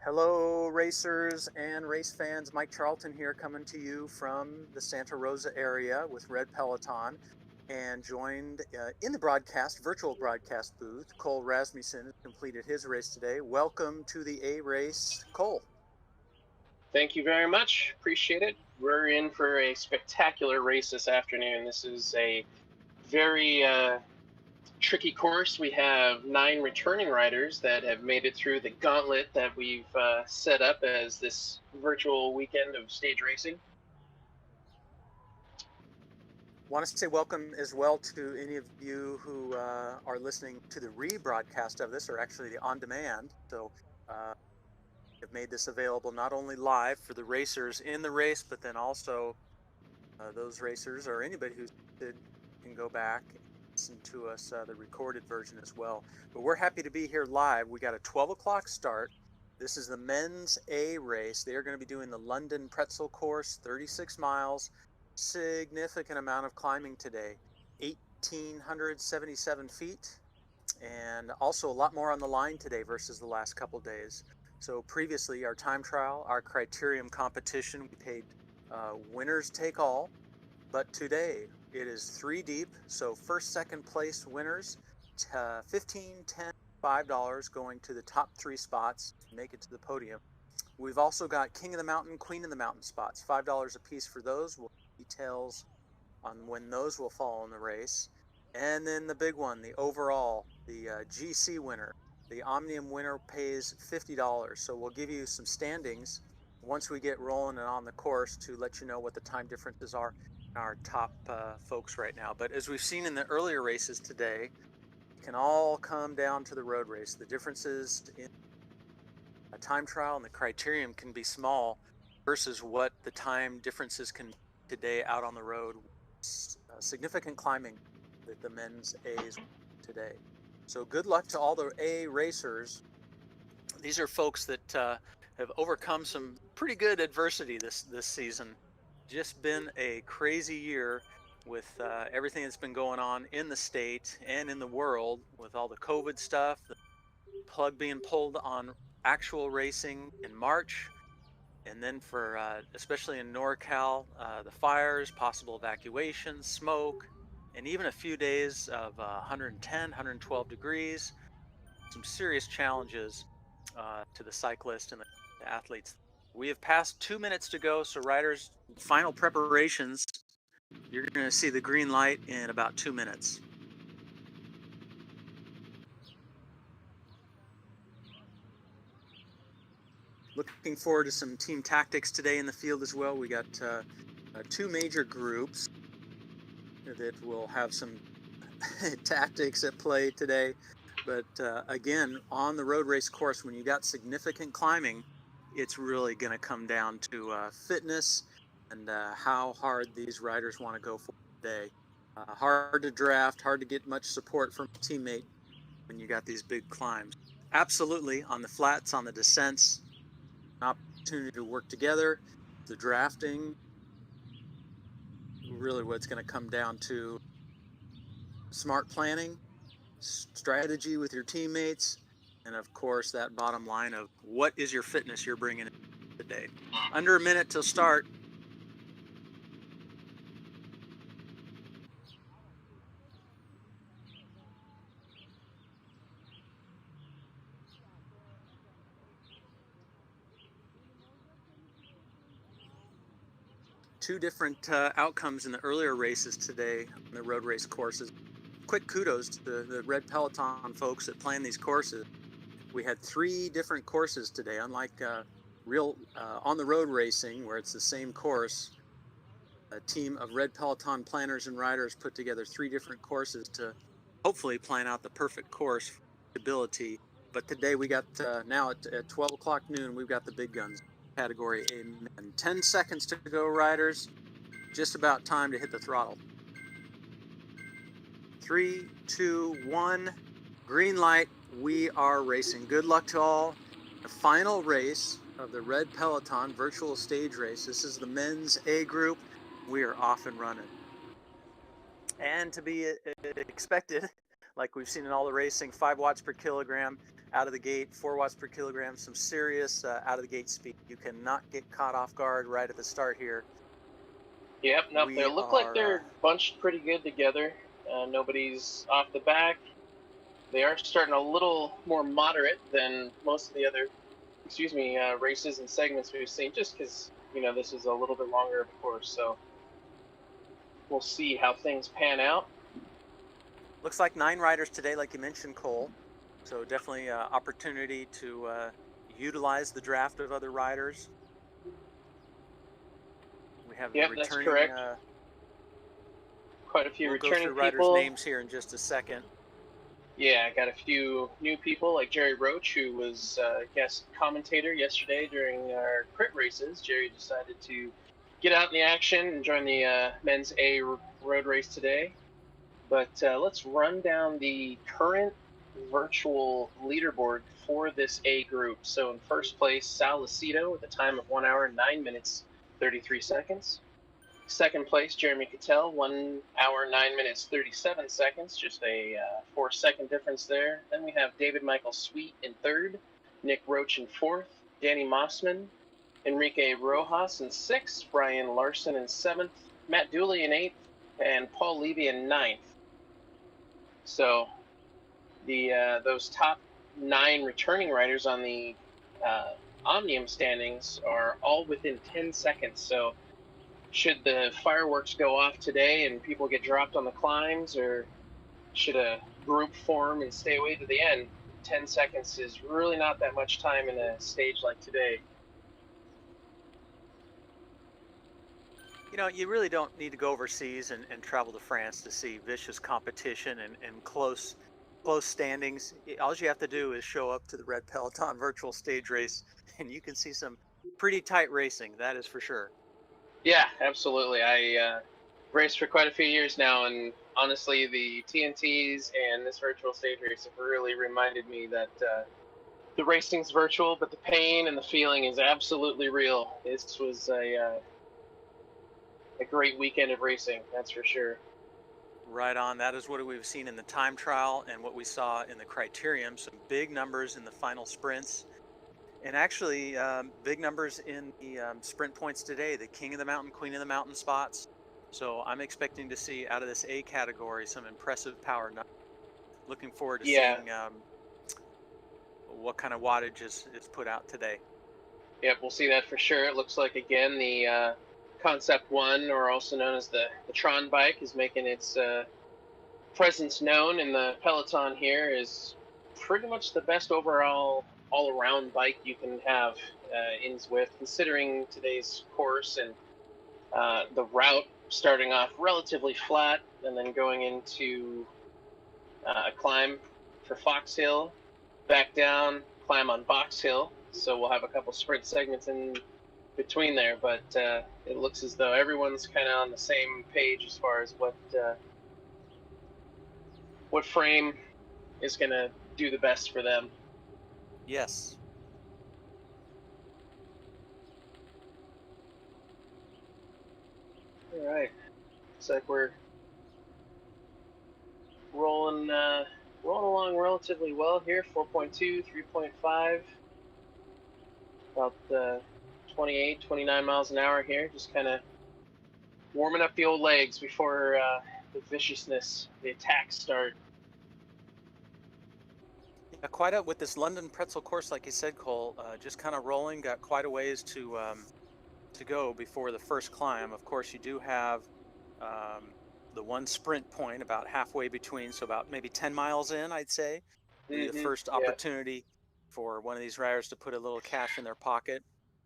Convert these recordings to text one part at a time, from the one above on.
Hello, racers and race fans. Mike Charlton here, coming to you from the Santa Rosa area with Red Peloton, and joined in the virtual broadcast booth. Cole Rasmussen completed his race today. Welcome to the A race, Cole. Thank you very much. Appreciate it. We're in for a spectacular race this afternoon. This is a very tricky course. We have 9 returning riders that have made it through the gauntlet that we've set up as this virtual weekend of stage racing. Want to say welcome as well to any of you who are listening to the rebroadcast of this, or actually the on demand. So have made this available not only live for the racers in the race, but then also those racers or anybody who can go back and listen to us, the recorded version as well. But we're happy to be here live. We got a 12 o'clock start. This is the men's A race. They are going to be doing the London Pretzel course, 36 miles, significant amount of climbing today, 1,877 feet, and also a lot more on the line today versus the last couple days. So previously, our time trial, our criterium competition, we paid winners take all, but today it is 3 deep. So first, second place winners, $15, $10, $5 going to the top 3 spots to make it to the podium. We've also got King of the Mountain, Queen of the Mountain spots, $5 a piece for those. We'll have details on when those will fall in the race. And then the big one, the overall, the GC winner, the Omnium winner pays $50. So we'll give you some standings once we get rolling and on the course to let you know what the time differences are in our top folks right now. But as we've seen in the earlier races today, it can all come down to the road race. The differences in a time trial and the criterium can be small versus what the time differences can be today out on the road. Significant climbing that the men's A's today. So good luck to all the A racers. These are folks that have overcome some pretty good adversity this season. Just been a crazy year with everything that's been going on in the state and in the world, with all the COVID stuff, the plug being pulled on actual racing in March, and then for especially in NorCal, the fires, possible evacuations, smoke, and even a few days of 110, 112 degrees. Some serious challenges to the cyclist and the athletes. We have passed 2 minutes to go, so riders, final preparations. You're going to see the green light in about 2 minutes. Looking forward to some team tactics today in the field as well. We got 2 major groups that will have some tactics at play today. But again, on the road race course, when you got significant climbing, it's really going to come down to fitness and how hard these riders want to go for today. Hard to draft, hard to get much support from a teammate when you got these big climbs. Absolutely, on the flats, on the descents, an opportunity to work together. The drafting, really what it's going to come down to: smart planning, strategy with your teammates, and of course that bottom line of what is your fitness you're bringing in today. Under a minute till start. Two different outcomes in the earlier races today on the road race courses. Quick kudos to the Red Peloton folks that plan these courses. We had 3 different courses today, unlike real on the road racing where it's the same course. A team of Red Peloton planners and riders put together 3 different courses to hopefully plan out the perfect course for ability. But today we got now at 12 o'clock noon, we've got the big guns category A men. 10 seconds to go, riders. Just about time to hit the throttle. 3, 2, 1. Green light. We are racing. Good luck to all. The final race of the Red Peloton virtual stage race. This is the men's A group. We are off and running. And to be expected, like we've seen in all the racing, 5 watts per kilogram. out of the gate, 4 watts per kilogram, some serious out of the gate speed. You cannot get caught off guard right at the start here. Yep, nope, they We look like are they're bunched pretty good together. Nobody's off the back. They are starting a little more moderate than most of the other, races and segments we've seen, just because, this is a little bit longer of a course. So we'll see how things pan out. looks like 9 riders today, like you mentioned, Cole. So definitely opportunity to utilize the draft of other riders. We have Yep, the that's returning. correct. Quite a few We'll go returning through riders' people. names here in just a second. Yeah, I got a few new people like Jerry Roach, who was a guest commentator yesterday during our crit races. Jerry decided to get out in the action and join the men's A road race today. But let's run down the current virtual leaderboard for this A group. So in first place, Sal Lucido with a time of 1 hour, 9 minutes, 33 seconds. Second place, Jeremy Cattell, 1 hour, 9 minutes, 37 seconds. Just a 4-second difference there. Then we have David Michael Sweet in third, Nick Roach in fourth, Danny Mossman, Enrique Rojas in sixth, Brian Larson in seventh, Matt Dooley in eighth, and Paul Levy in ninth. So those top 9 returning riders on the Omnium standings are all within 10 seconds. So should the fireworks go off today and people get dropped on the climbs, or should a group form and stay away to the end? 10 seconds is really not that much time in a stage like today. You really don't need to go overseas and travel to France to see vicious competition and close standings. All you have to do is show up to the Red Peloton virtual stage race, and you can see some pretty tight racing, that is for sure. Yeah, absolutely. I raced for quite a few years now, and honestly, the TNTs and this virtual stage race have really reminded me that the racing's virtual, but the pain and the feeling is absolutely real. This was a great weekend of racing, that's for sure. Right on. That is what we've seen in the time trial and what we saw in the criterium. Some big numbers in the final sprints. And actually, big numbers in the sprint points today, the King of the Mountain, Queen of the Mountain spots. So I'm expecting to see out of this A category some impressive power. Looking forward to seeing what kind of wattage is put out today. Yep, we'll see that for sure. It looks like, again, the Concept 1, or also known as the Tron bike, is making its presence known in the Peloton here. Is pretty much the best overall all-around bike you can have in Zwift, considering today's course and the route starting off relatively flat and then going into a climb for Fox Hill, back down, climb on Box Hill. So we'll have a couple sprint segments in between there, but it looks as though everyone's kind of on the same page as far as what frame is going to do the best for them. Yes. All right. Looks like we're rolling along relatively well here. 4.2, 3.5, about 28, 29 miles an hour here. Just kind of warming up the old legs before the viciousness, the attacks start. Yeah, quite with this London pretzel course, like you said, Cole, just kind of rolling. Got quite a ways to go before the first climb. Of course, you do have the one sprint point about halfway between, so about maybe 10 miles in, I'd say, be the first opportunity for one of these riders to put a little cash in their pocket.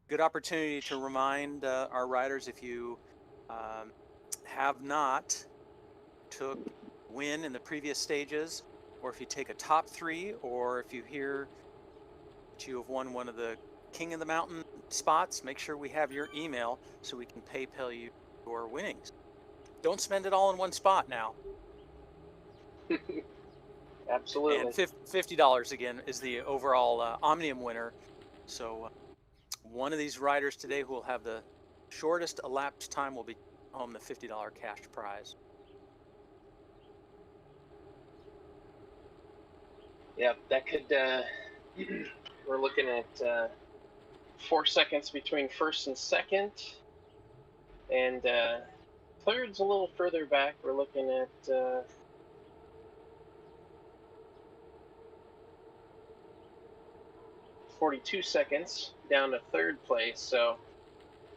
Good opportunity to remind our riders, if you have not took win in the previous stages, or if you take a top 3, or if you hear that you have won one of the King of the Mountain spots, make sure we have your email so we can PayPal you your winnings. Don't spend it all in one spot now. Absolutely. And $50 again is the overall Omnium winner. So one of these riders today who will have the shortest elapsed time will be home the $50 cash prize. Yep, that could We're looking at 4 seconds between first and second, and third's a little further back. We're looking at 42 seconds down to third place. So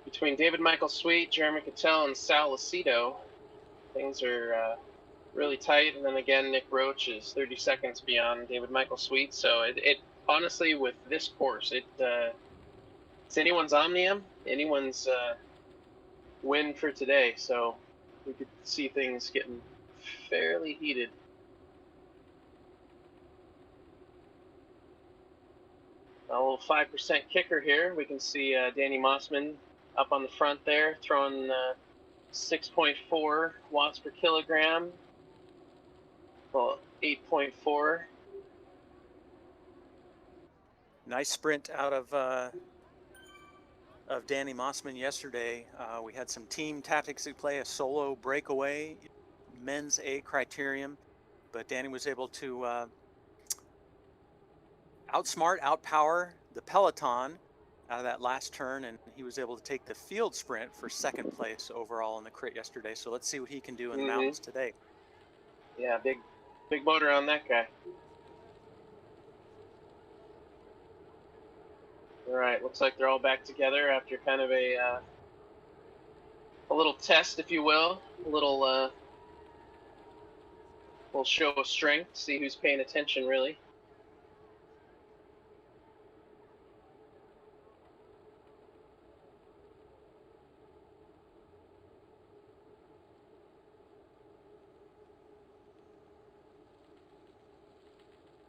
between David Michael Sweet, Jeremy Cattell, and Sal Lucido, things are really tight. And then again, Nick Roach is 30 seconds beyond David Michael Sweet. So it honestly, with this course, it's anyone's omnium, anyone's win for today. So we could see things getting fairly heated. A little 5% kicker here. We can see Danny Mossman up on the front there, throwing 6.4 watts per kilogram. Well, 8.4. Nice sprint out of Danny Mossman yesterday. We had some team tactics to play, a solo breakaway, men's A criterium, but Danny was able to outpower the Peloton out of that last turn, and he was able to take the field sprint for second place overall in the crit yesterday. So let's see what he can do in the mountains today. Yeah, big motor on that guy. All right, looks like they're all back together after kind of a little test, if you will, a little show of strength, see who's paying attention really.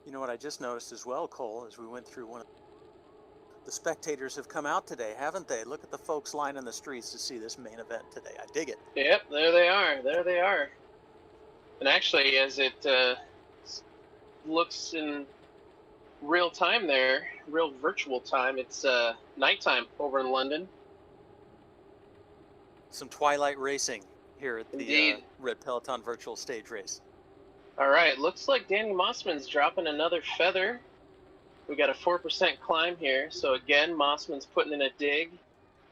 You know what I just noticed as well, Cole, as we went through the spectators have come out today, haven't they? Look at the folks lining the streets to see this main event today. I dig it. Yep, there they are. There they are. And actually, as it looks in real time there, real virtual time, it's nighttime over in London. Some twilight racing here at Indeed. the Red Peloton virtual stage race. All right, looks like Danny Mossman's dropping another feather. We got a 4% climb here. So again, Mossman's putting in a dig,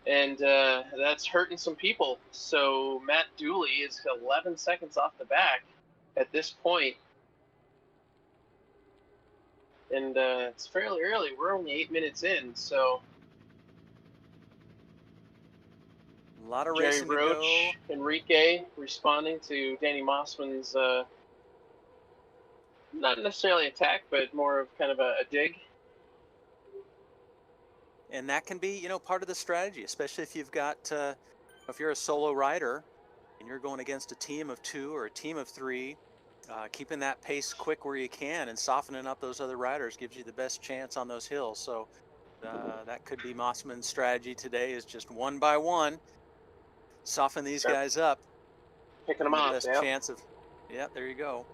and that's hurting some people. So Matt Dooley is 11 seconds off the back at this point. And it's fairly early. We're only 8 minutes in, so a lot of Jerry racing Roach, to go. Enrique responding to Danny Mossman's not necessarily attack, but more of kind of a dig. And that can be, part of the strategy, especially if you've got, if you're a solo rider and you're going against a team of 2 or a team of 3, keeping that pace quick where you can and softening up those other riders gives you the best chance on those hills. So that could be Mossman's strategy today, is just one by one, soften these guys up. Picking them off, the best chance of, there you go.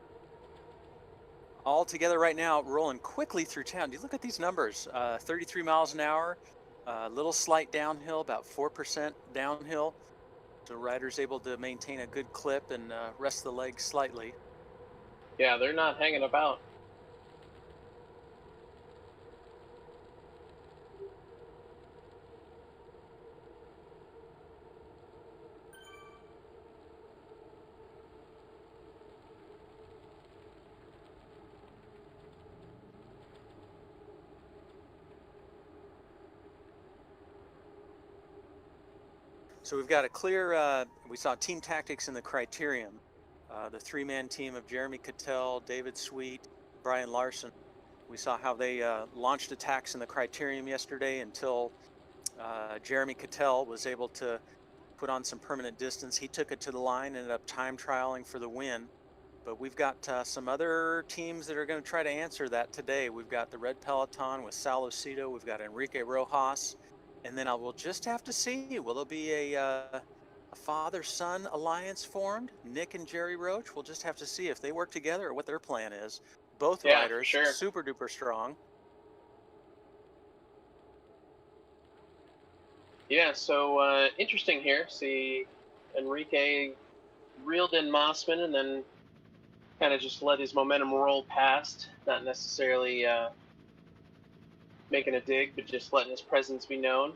All together right now, rolling quickly through town. Do you look at these numbers? 33 miles an hour, a little slight downhill, about 4% downhill. So riders able to maintain a good clip and rest the legs slightly. Yeah, they're not hanging about. So we've got a clear, we saw team tactics in the criterium. The 3-man team of Jeremy Cattell, David Sweet, Brian Larson. We saw how they launched attacks in the criterium yesterday until Jeremy Cattell was able to put on some permanent distance. He took it to the line, ended up time trialing for the win. But we've got some other teams that are going to try to answer that today. We've got the Red Peloton with Sal Lucido. We've got Enrique Rojas. And then we'll just have to see, will there be a father-son alliance formed? Nick and Jerry Roach? We'll just have to see if they work together or what their plan is. Both riders, sure. super duper strong. Yeah, so interesting here. See, Enrique reeled in Mossman and then kind of just let his momentum roll past, not necessarily making a dig, but just letting his presence be known.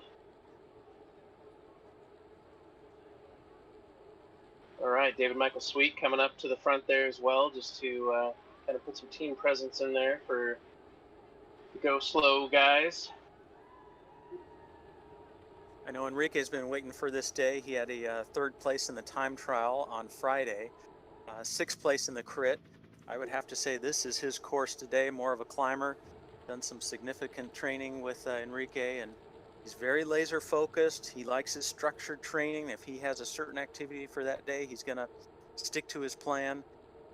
All right, David Michael Sweet coming up to the front there as well, just to kind of put some team presence in there for the go slow guys. I know Enrique's been waiting for this day. He had a third place in the time trial on Friday, sixth place in the crit. I would have to say this is his course today, more of a climber. Done some significant training with Enrique, and he's very laser focused. He likes his structured training. If he has a certain activity for that day, he's going to stick to his plan.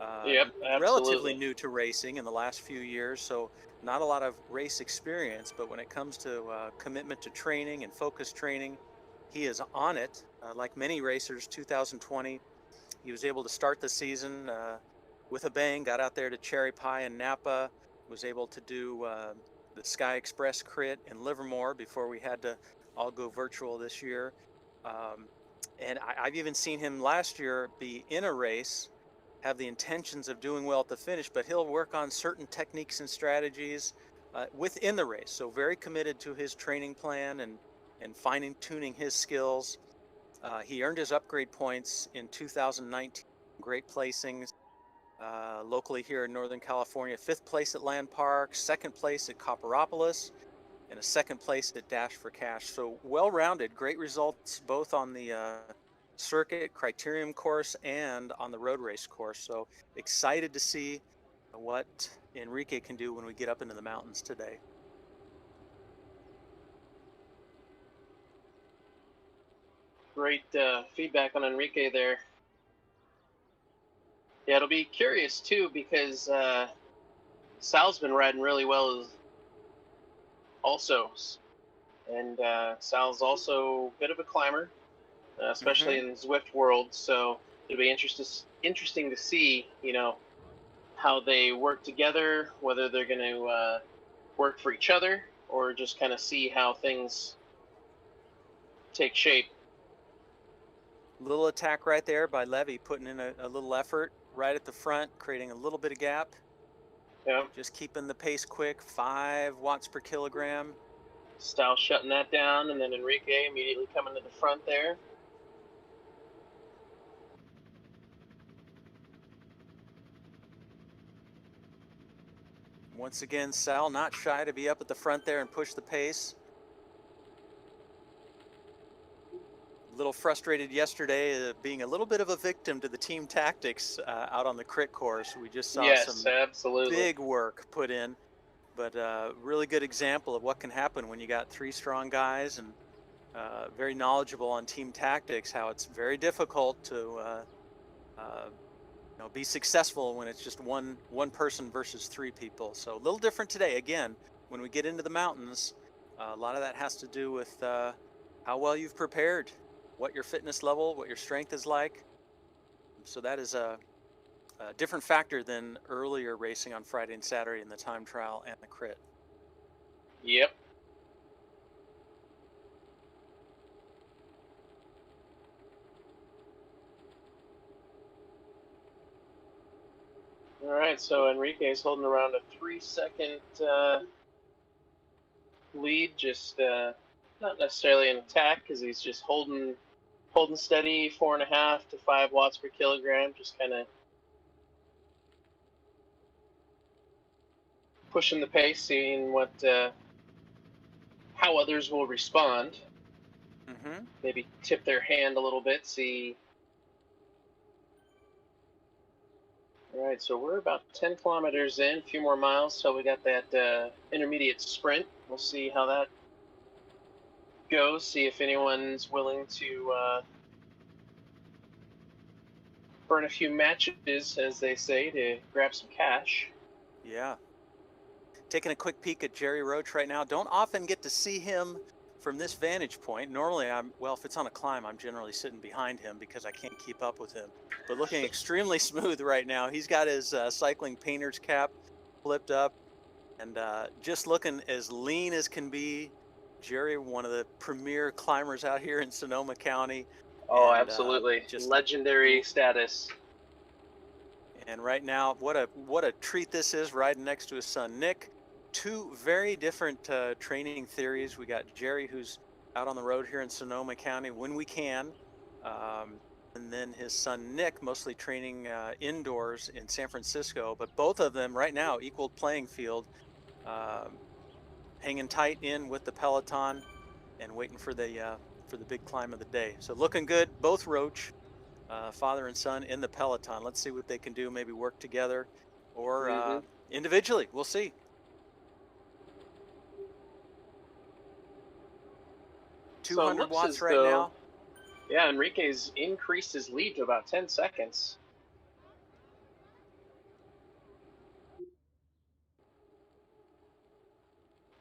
Yep, absolutely. Relatively new to racing in the last few years, so not a lot of race experience, but when it comes to commitment to training and focused training, he is on it. Like many racers, 2020, he was able to start the season with a bang, got out there to Cherry Pie and Napa, was able to do the Sky Express crit in Livermore before we had to all go virtual this year. And I've even seen him last year be in a race, have the intentions of doing well at the finish, but he'll work on certain techniques and strategies within the race. So very committed to his training plan and fine tuning his skills. He earned his upgrade points in 2019, great placings locally here in Northern California, 5th place at Land Park, 2nd place at Copperopolis, and a 2nd place at Dash for Cash. So well-rounded, great results both on the circuit criterium course and on the road race course. So excited to see what Enrique can do when we get up into the mountains today. Great feedback on Enrique there. Yeah, it'll be curious too, because Sal's been riding really well also, and Sal's also a bit of a climber, especially in Zwift world. So it'll be interesting to see, how they work together, whether they're going to work for each other or just kind of see how things take shape. Little attack right there by Levy, putting in a little effort right at the front, creating a little bit of gap. Yeah. Just keeping the pace quick, 5 watts per kilogram. Sal shutting that down, and then Enrique immediately coming to the front there. Once again, Sal not shy to be up at the front there and push the pace. A little frustrated yesterday, being a little bit of a victim to the team tactics out on the crit course. We just saw some absolutely big work put in, but really good example of what can happen when you got 3 strong guys and very knowledgeable on team tactics, how it's very difficult to be successful when it's just one person versus 3 people. So a little different today. Again, when we get into the mountains, a lot of that has to do with how well you've prepared, what your fitness level, what your strength is like. So that is a different factor than earlier racing on Friday and Saturday in the time trial and the crit. Yep. All right, so Enrique's holding around a 3-second lead, just not necessarily an attack, because he's just holding steady, 4.5 to 5 watts per kilogram, just kind of pushing the pace, seeing how others will respond. Maybe tip their hand a little bit, see. All right, so we're about 10 kilometers in, a few more miles till we got that intermediate sprint. We'll see how that goes, see if anyone's willing to burn a few matches, as they say, to grab some cash. Yeah. Taking a quick peek at Jerry Roach right now. Don't often get to see him from this vantage point. Normally, if it's on a climb, I'm generally sitting behind him because I can't keep up with him. But looking extremely smooth right now. He's got his cycling painter's cap flipped up and just looking as lean as can be. Jerry, one of the premier climbers out here in Sonoma County. Oh, and, absolutely. Just legendary status. And right now, what a treat this is, riding next to his son, Nick. two very different training theories. We got Jerry, who's out on the road here in Sonoma County when we can. Um, and then his son Nick, mostly training indoors in San Francisco. But both of them right now, equal playing field, um, hanging tight in with the Peloton and waiting for the big climb of the day. So looking good, both Roach, father and son in the Peloton. Let's see what they can do. Maybe work together or Mm-hmm. individually. We'll see. So it 200 looks watts as right though, now. yeah, Enrique's increased his lead to about 10 seconds.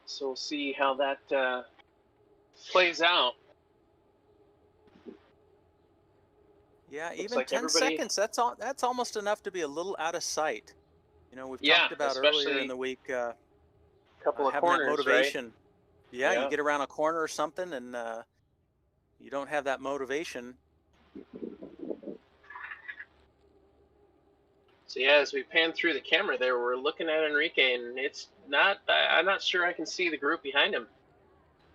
So we'll see how that plays out. Yeah, Looks even like 10 everybody, seconds. That's almost enough to be a little out of sight. You know, we've yeah, talked about earlier in especially the week a couple of having that corners, right? motivation. Yeah, you Yeah. get around a corner or something and you don't have that motivation. So yeah, as we pan through the camera there, we're looking at Enrique, and it's not. I'm not sure I can see the group behind him.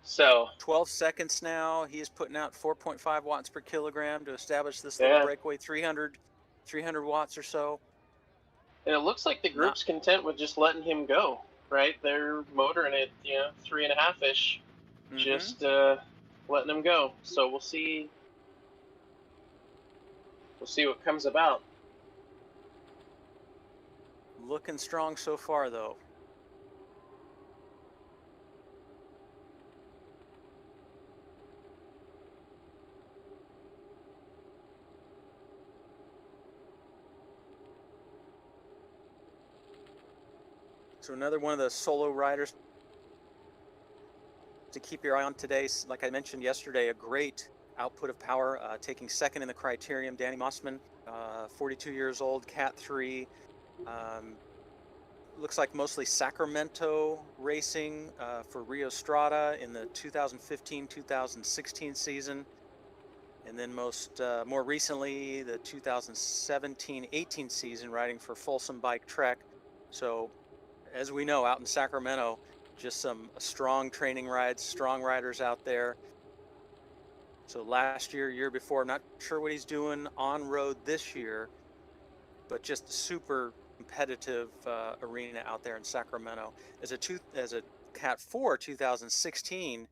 So 12 seconds now. He is putting out 4.5 watts per kilogram to establish this little yeah, breakaway 300 watts or so. and it looks like the Not group's content with just letting him go. Right, they're motoring it, 3.5 ish, mm-hmm. just letting him go. So we'll see. We'll see what comes about. Looking strong so far though. So another one of the solo riders to keep your eye on today. Like I mentioned yesterday, a great output of power, taking second in the criterium. Danny Mossman, 42 years old, Cat 3. Um, looks like mostly Sacramento racing for Rio Strada in the 2015-2016 season. And then more recently, the 2017-18 season riding for Folsom Bike Trek. So as we know, out in Sacramento, just some strong training rides, strong riders out there. So last year before, I'm not sure what he's doing on road this year, but just a super competitive arena out there in Sacramento. As a Cat 4 2016,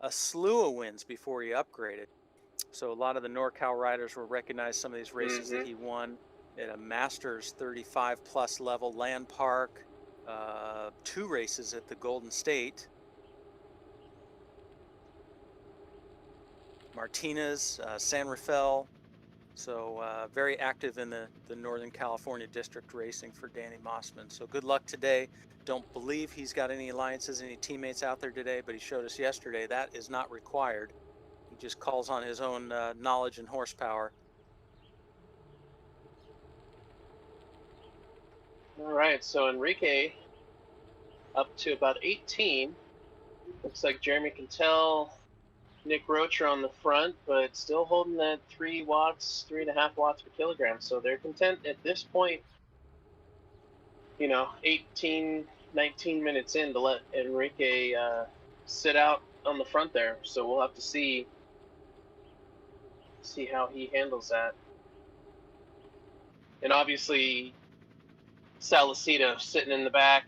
a slew of wins before he upgraded. So a lot of the NorCal riders will recognize some of these races that Mm-hmm. he won at a Masters 35 plus level, Land Park, 2 races at the Golden State, Martinez, San Rafael. So very active in the Northern California district racing for Danny Mossman. So good luck today. Don't believe he's got any alliances, any teammates out there today, but he showed us yesterday that is not required. He just calls on his own knowledge and horsepower. All right, so Enrique up to about 18. Looks like Jeremy Cantell, Nick Roach are on the front, but still holding that 3 watts, 3.5 watts per kilogram. So they're content at this point, 18, 19 minutes in to let Enrique sit out on the front there. So we'll have to see how he handles that. And obviously, Salacito sitting in the back,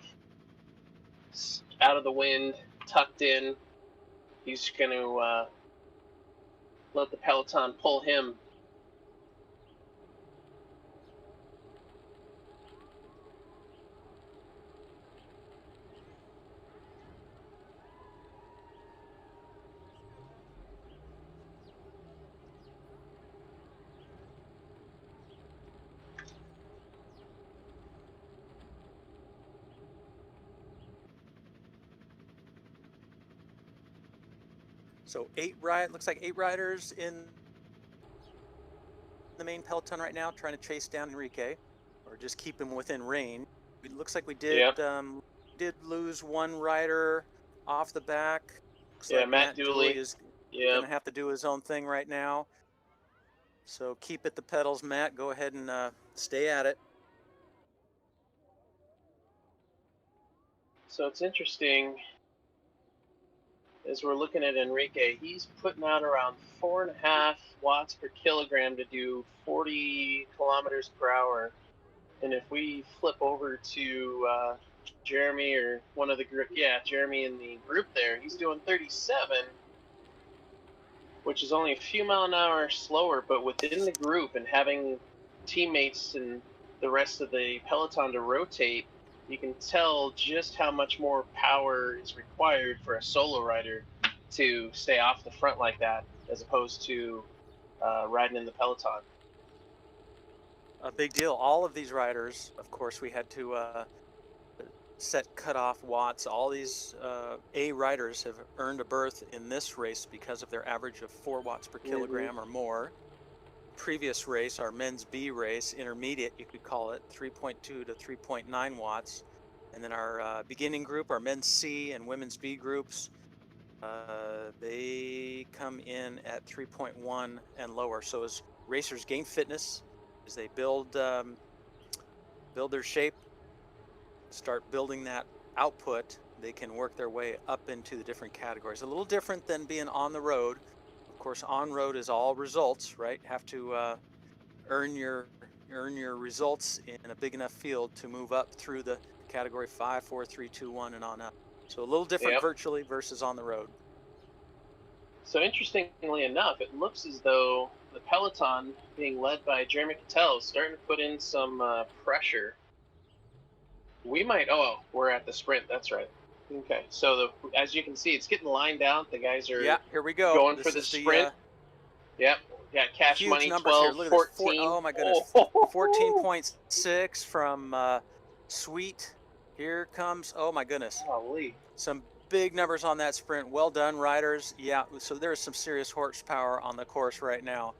out of the wind, tucked in. He's going to let the Peloton pull him. So looks like 8 riders in the main Peloton right now, trying to chase down Enrique, or just keep him within range. It looks like we Yep. did lose one rider off the back. Looks Yeah, like Matt Matt Dooley Dooley. is Yep. going to have to do his own thing right now. So keep at the pedals, Matt. Go ahead and stay at it. So it's interesting as we're looking at Enrique. He's putting out around 4.5 watts per kilogram to do 40 kilometers per hour. And if we flip over to Jeremy or one of the group, Jeremy in the group there, he's doing 37, which is only a few mile an hour slower, but within the group and having teammates and the rest of the Peloton to rotate, you can tell just how much more power is required for a solo rider to stay off the front like that, as opposed to riding in the Peloton. A big deal. All of these riders, of course, we had to set cutoff watts. All these A riders have earned a berth in this race because of their average of 4 watts per kilogram or more. Previous race, our men's B race, intermediate, you could call it, 3.2 to 3.9 watts. And then our beginning group, our men's C and women's B groups, they come in at 3.1 and lower. So as racers gain fitness, as they build their shape, start building that output, they can work their way up into the different categories. A little different than being on the road. Of course, on road is all results, right? Have to earn your results in a big enough field to move up through the category 5, 4, 3, 2, 1, and on up. So a little different virtually versus on the road. So interestingly enough, it looks as though the Peloton, being led by Jeremy Cattell, is starting to put in some pressure. We might. Oh, we're at the sprint. That's right. Okay. So as you can see, it's getting lined out. The guys are here we go. Going for the sprint. Yep. Got Cash Money 12, here. 14. Oh my goodness. 14.6 from Sweet. Here comes. Oh my goodness. Holy. Some big numbers on that sprint. Well done, riders. Yeah. So there's some serious horsepower on the course right now.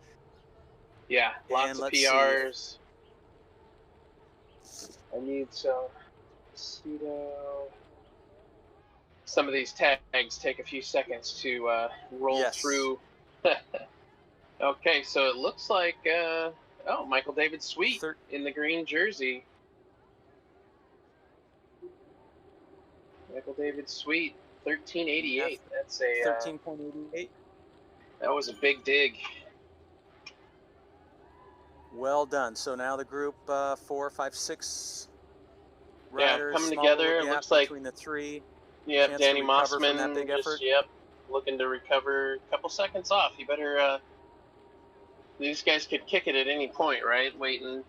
Yeah. Lots of PRs. I need some. Some of these tags take a few seconds to roll through. Okay, so it looks like Michael David Sweet in the green jersey. Michael David Sweet, 1388. That's a 13.88. That was a big dig. Well done. So now the group 4, 5, 6 riders coming together. It looks like between the three. Yep, Danny Mossman. That big effort. Looking to recover. A couple seconds off. You better. These guys could kick it at any point, right? Waiting.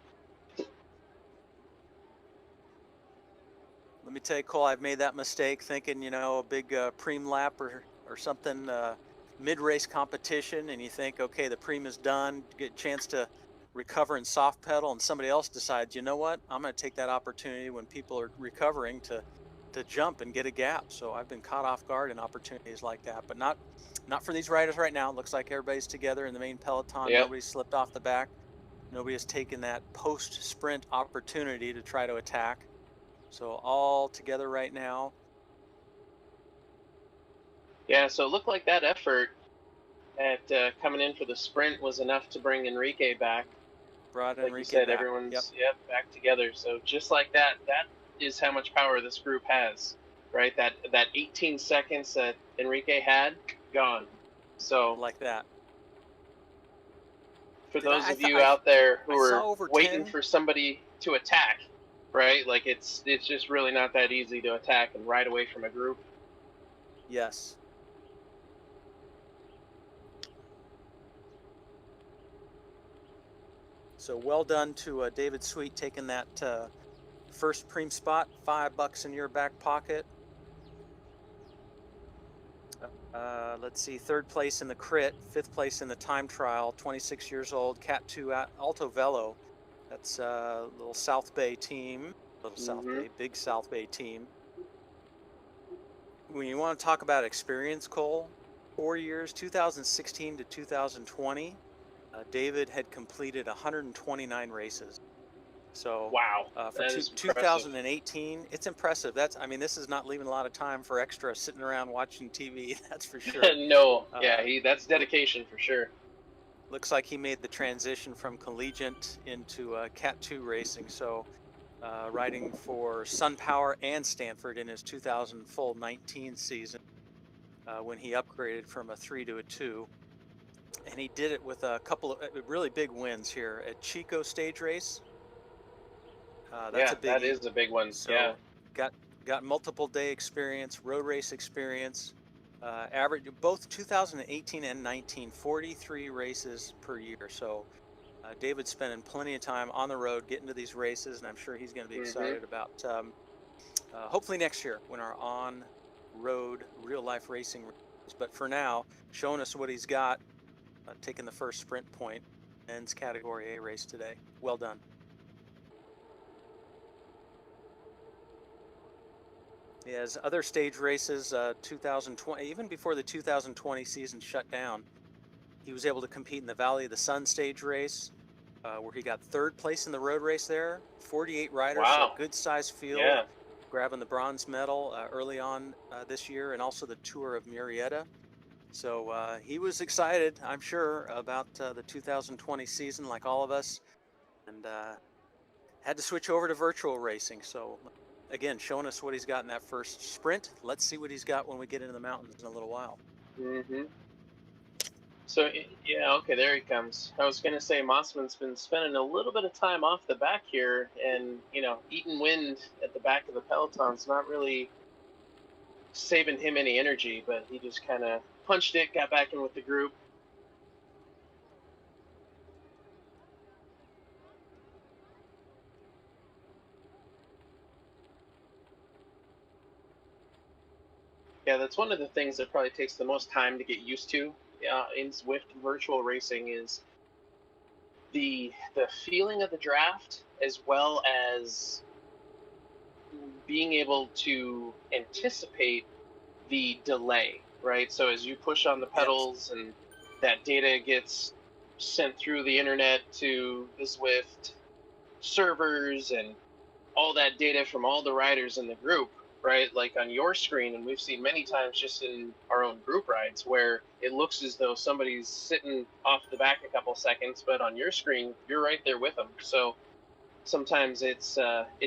Let me tell you, Cole, I've made that mistake thinking, a big preem lap or something, mid-race competition, and you think, okay, the preem is done, get a chance to recover and soft pedal, and somebody else decides, you know what, I'm going to take that opportunity when people are recovering to jump and get a gap. So I've been caught off guard in opportunities like that, but not for these riders right now. It looks like everybody's together in the main peloton. Yep. Nobody's slipped off the back. Nobody has taken that post-sprint opportunity to try to attack. So all together right now. Yeah, so it looked like that effort at coming in for the sprint was enough to bring Enrique back. Brought like Enrique you said, back. Everyone's back together. So just like that is how much power this group has, right? That 18 seconds that Enrique had, gone. So like that. For those of you out there who are waiting for somebody to attack, right? Like it's just really not that easy to attack and ride away from a group. Yes. So well done to David Sweet taking that first preem spot, $5 in your back pocket. Let's see, 3rd place in the crit, 5th place in the time trial, 26 years old, Cat 2 Alto Velo. That's a little South Bay team, big South Bay team. When you want to talk about experience, Cole, 4 years, 2016 to 2020, David had completed 129 races. So wow, for 2018, it's impressive. This is not leaving a lot of time for extra sitting around watching TV. That's for sure. No, that's dedication for sure. Looks like he made the transition from collegiate into Cat 2 racing. So riding for SunPower and Stanford in his 2019 season when he upgraded from a 3 to a 2. And he did it with a couple of really big wins here at Chico Stage Race. That's Yeah, a that biggie. is a big one. Yeah. So got got multiple day experience, road race experience. Average both 2018 and 19, 43 races per year. So David's spending plenty of time on the road getting to these races, and I'm sure he's going to be Hmm. excited about hopefully next year when our on-road real-life racing races. But for now, showing us what he's got, taking the first sprint point, men's Category A race today. Well done. He has other stage races, 2020, even before the 2020 season shut down. He was able to compete in the Valley of the Sun stage race, where he got third place in the road race there. 48 riders, so a Wow. good sized field, Yeah. grabbing the bronze medal early on this year, and also the Tour of Murrieta. So he was excited, I'm sure, about the 2020 season, like all of us, and had to switch over to virtual racing. So again, showing us what he's got in that first sprint. Let's see what he's got when we get into the mountains in a little while. Hmm. So yeah, okay, there he comes. I was gonna say Mossman's been spending a little bit of time off the back here, and eating wind at the back of the Peloton's not really saving him any energy. But he just kind of punched it, got back in with the group. Yeah, that's one of the things that probably takes the most time to get used to in Zwift virtual racing is the feeling of the draft, as well as being able to anticipate the delay, right? So as you push on the Yes. pedals and that data gets sent through the internet to the Zwift servers and all that data from all the riders in the group, right? Like on your screen, and we've seen many times just in our own group rides where it looks as though somebody's sitting off the back a couple seconds, but on your screen, you're right there with them. So sometimes it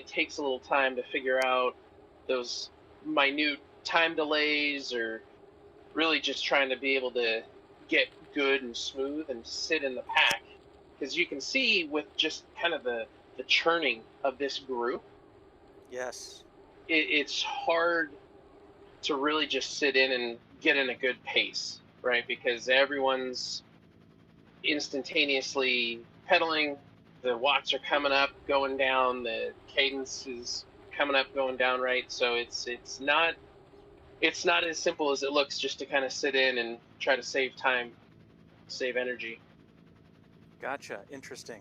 takes a little time to figure out those minute time delays, or really just trying to be able to get good and smooth and sit in the pack, because you can see with just kind of the churning of this group, Yes. it's hard to really just sit in and get in a good pace, right? Because everyone's instantaneously pedaling, the watts are coming up, going down, the cadence is coming up, going down, right? So it's not as simple as it looks just to kind of sit in and try to save time, save energy. Gotcha. Interesting.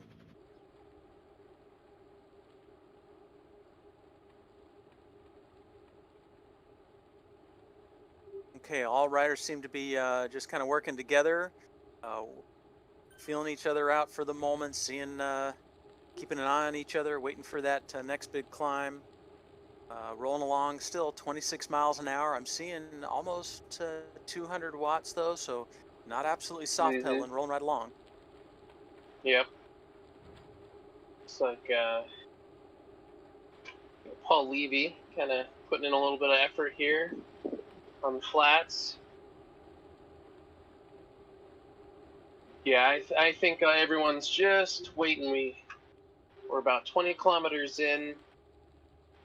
Okay, all riders seem to be just kind of working together, uh, feeling each other out for the moment, seeing, keeping an eye on each other, waiting for that next big climb. Rolling along still 26 miles an hour. I'm seeing almost 200 watts though, so not absolutely soft Mm-hmm. pedaling, rolling right along. Yep. It's like Paul Levy kind of putting in a little bit of effort here on the flats. Yeah, I think everyone's just waiting. We're about 20 kilometers in.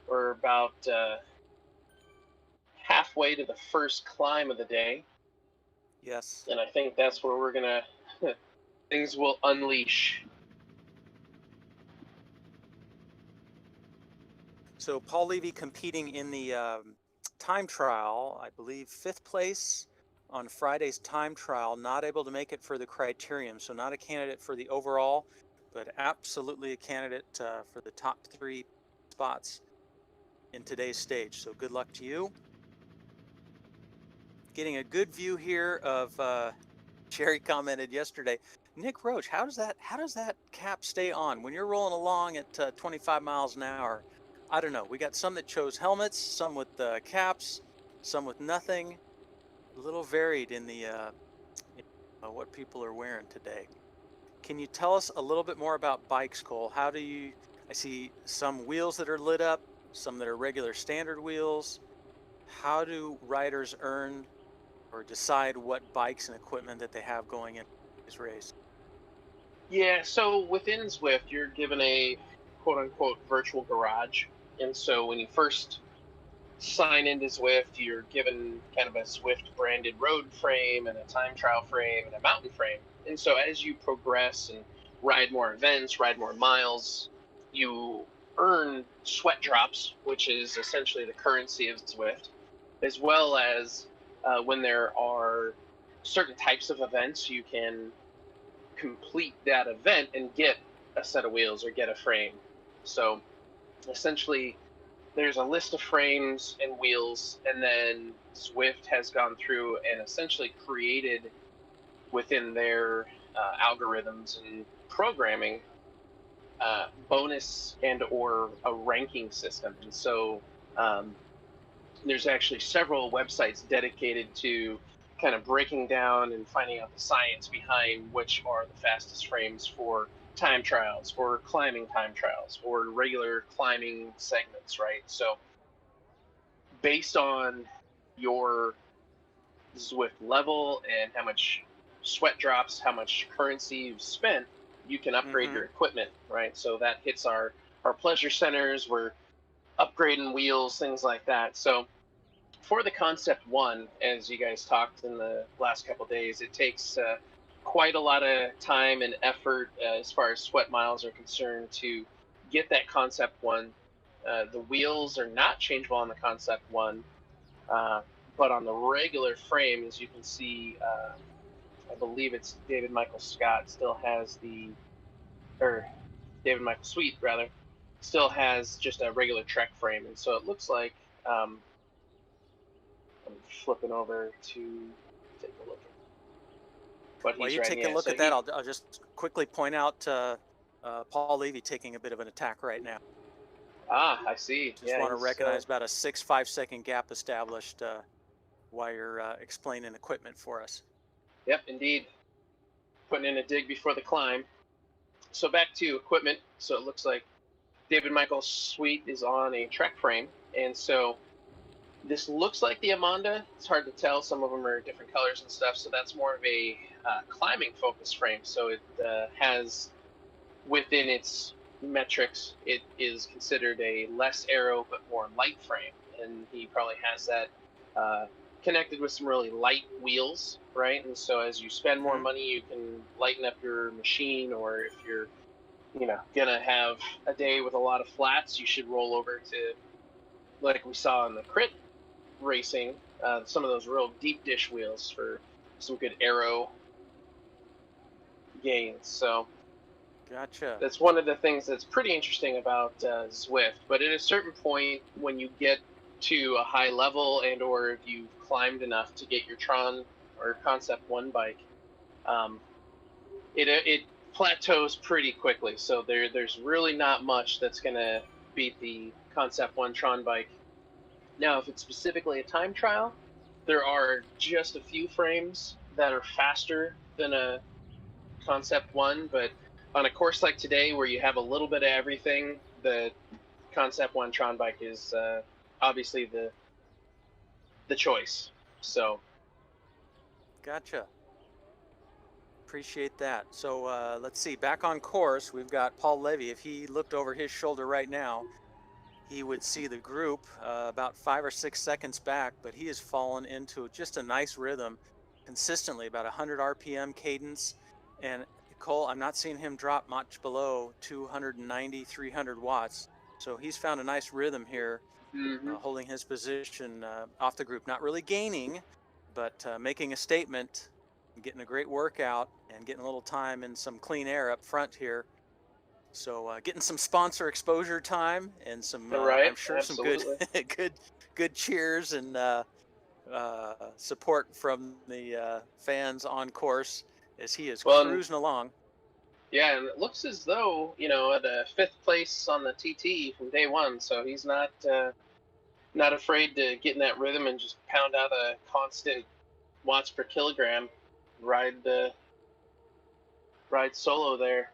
We're about halfway to the first climb of the day, Yes. and I think that's where we're gonna things will unleash. So Paul Levy competing in the time trial, I believe 5th place on Friday's time trial, not able to make it for the criterium, so not a candidate for the overall, but absolutely a candidate for the top 3 spots in today's stage. So good luck to you. Getting a good view here of Jerry commented yesterday, Nick Roach, how does that cap stay on when you're rolling along at 25 miles an hour? I don't know. We got some that chose helmets, some with caps, some with nothing. A little varied in the what people are wearing today. Can you tell us a little bit more about bikes, Cole? How do you? I see some wheels that are lit up, some that are regular standard wheels. How do riders earn or decide what bikes and equipment that they have going in this race? Yeah, so within Zwift, you're given a quote unquote virtual garage. And so when you first sign into Zwift, you're given kind of a Zwift branded road frame and a time trial frame and a mountain frame. And so as you progress and ride more events, ride more miles, you earn sweat drops, which is essentially the currency of Zwift, as well as when there are certain types of events, you can complete that event and get a set of wheels or get a frame. So essentially, there's a list of frames and wheels, and then Zwift has gone through and essentially created within their algorithms and programming bonus and or a ranking system. And so um, there's actually several websites dedicated to kind of breaking down and finding out the science behind which are the fastest frames for time trials or climbing time trials or regular climbing segments, right? So based on your Zwift level and how much sweat drops, how much currency you've spent, you can upgrade Mm-hmm. your equipment, right? So that hits our pleasure centers. We're upgrading wheels, things like that. So for the concept one, as you guys talked in the last couple of days, it takes quite a lot of time and effort as far as sweat miles are concerned to get that concept one. The wheels are not changeable on the concept one, uh, but on the regular frame, as you can see, I believe it's David Michael Scott still has or David Michael Sweet rather, still has just a regular Trek frame, and so it looks like. I'm flipping over to take a look at what While he's you writing. take a Yeah, look so at that, he. I'll just quickly point out Paul Levy taking a bit of an attack right now. I see. Just Yeah, want to he's. recognize about a 5 second gap established while you're explaining equipment for us. Yep, indeed. Putting in a dig before the climb. So back to equipment. So it looks like David Michael Sweet is on a Trek frame, and so this looks like the Amanda. It's hard to tell. Some of them are different colors and stuff. So that's more of a climbing focus frame. So it has within its metrics, it is considered a less aero but more light frame, and he probably has that connected with some really light wheels, right? And so as you spend more Mm-hmm. money, you can lighten up your machine, or if you're gonna have a day with a lot of flats, you should roll over to, like we saw in the crit racing, some of those real deep dish wheels for some good aero gains. So Gotcha. that's one of the things that's pretty interesting about Zwift. But at a certain point, when you get to a high level, and or if you've climbed enough to get your Tron or Concept One bike, um, it plateaus pretty quickly. So there's really not much that's gonna beat the Concept One Tron bike. Now, if it's specifically a time trial, there are just a few frames that are faster than a Concept One, but on a course like today where you have a little bit of everything, the Concept One Tron bike is obviously the choice. So Gotcha. Appreciate that. So let's see. Back on course, we've got Paul Levy. If he looked over his shoulder right now, he would see the group about 5 or 6 seconds back, but he has fallen into just a nice rhythm consistently, about 100 RPM cadence. And Cole, I'm not seeing him drop much below 290, 300 watts. So he's found a nice rhythm here, holding his position off the group, not really gaining, but making a statement, getting a great workout, and getting a little time and some clean air up front here. So getting some sponsor exposure time and some, right, I'm sure, some good, absolutely. good cheers and support from the fans on course as he is Well, cruising along. yeah, and it looks as though at a fifth place on the TT from day one, so he's not afraid to get in that rhythm and just pound out a constant watts per kilogram, ride solo there.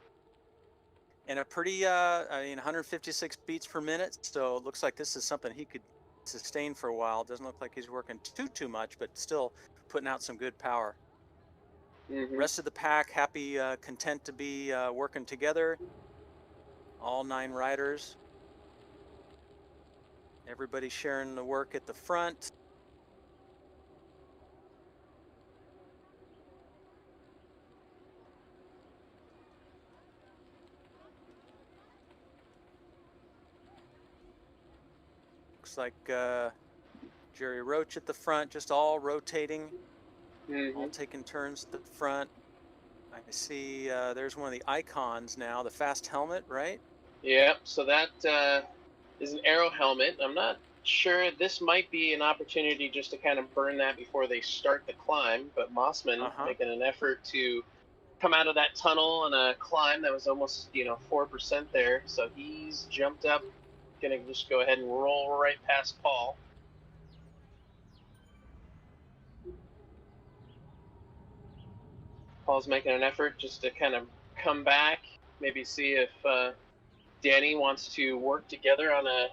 and a pretty, 156 beats per minute. So it looks like this is something he could sustain for a while. Doesn't look like he's working too much, but still putting out some good power. Hmm. Rest of the pack happy, content to be working together. All 9 riders. Everybody sharing the work at the front. Looks like Jerry Roach at the front, just all rotating, all Hmm. taking turns at the front. I see there's one of the icons now, the fast helmet, right? Yeah, so that is an arrow helmet. I'm not sure. This might be an opportunity just to kind of burn that before they start the climb, but Mossman Uh-huh. making an effort to come out of that tunnel on a climb that was almost 4% there. So he's jumped up, gonna just go ahead and roll right past Paul. Paul's making an effort just to kind of come back, maybe see if Danny wants to work together on a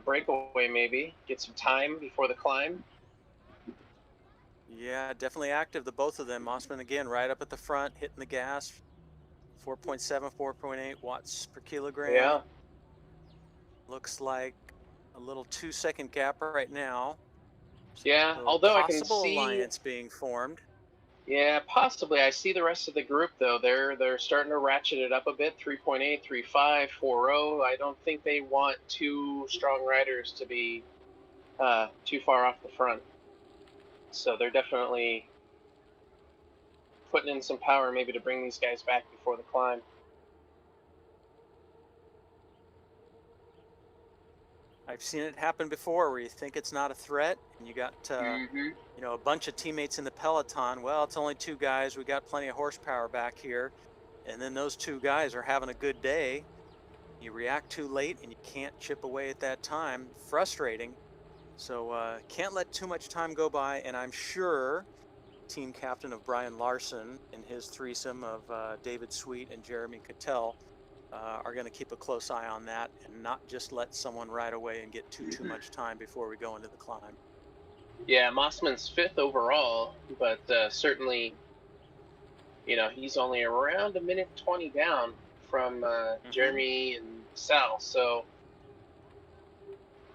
breakaway, maybe get some time before the climb. Yeah, definitely active, the both of them. Mossman again, right up at the front, hitting the gas. 4.7, 4.8 watts per kilogram. Yeah, Looks like a little 2-second gap right now. yeah. So Although I can possible see, alliance being formed. yeah, possibly. I see the rest of the group though. They're starting to ratchet it up a bit. 3.8, 3.5, 4.0. I don't think they want two strong riders to be too far off the front. So they're definitely putting in some power maybe to bring these guys back before the climb. I've seen it happen before where you think it's not a threat and you got Mm-hmm. a bunch of teammates in the peloton. Well, it's only 2 guys. We got plenty of horsepower back here. And then those 2 guys are having a good day. You react too late and you can't chip away at that time. Frustrating. So can't let too much time go by. And I'm sure team captain of Brian Larson and his threesome of David Sweet and Jeremy Cattell are going to keep a close eye on that and not just let someone ride away and get too much time before we go into the climb. Yeah, Mossman's fifth overall, but certainly, he's only around a minute 20 down from Mm-hmm. Jeremy and Sal. So,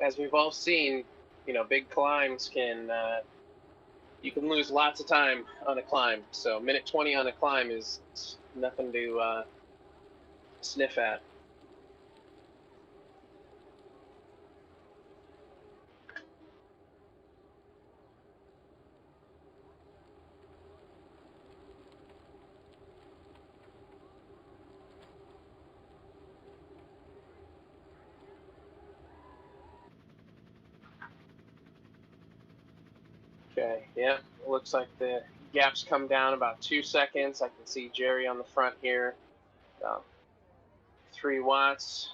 as we've all seen, big climbs you can lose lots of time on a climb. So, minute 20 on a climb is nothing to sniff at. Okay, yeah, it looks like the gaps come down about 2 seconds. I can see Jerry on the front here. Um, 3 watts,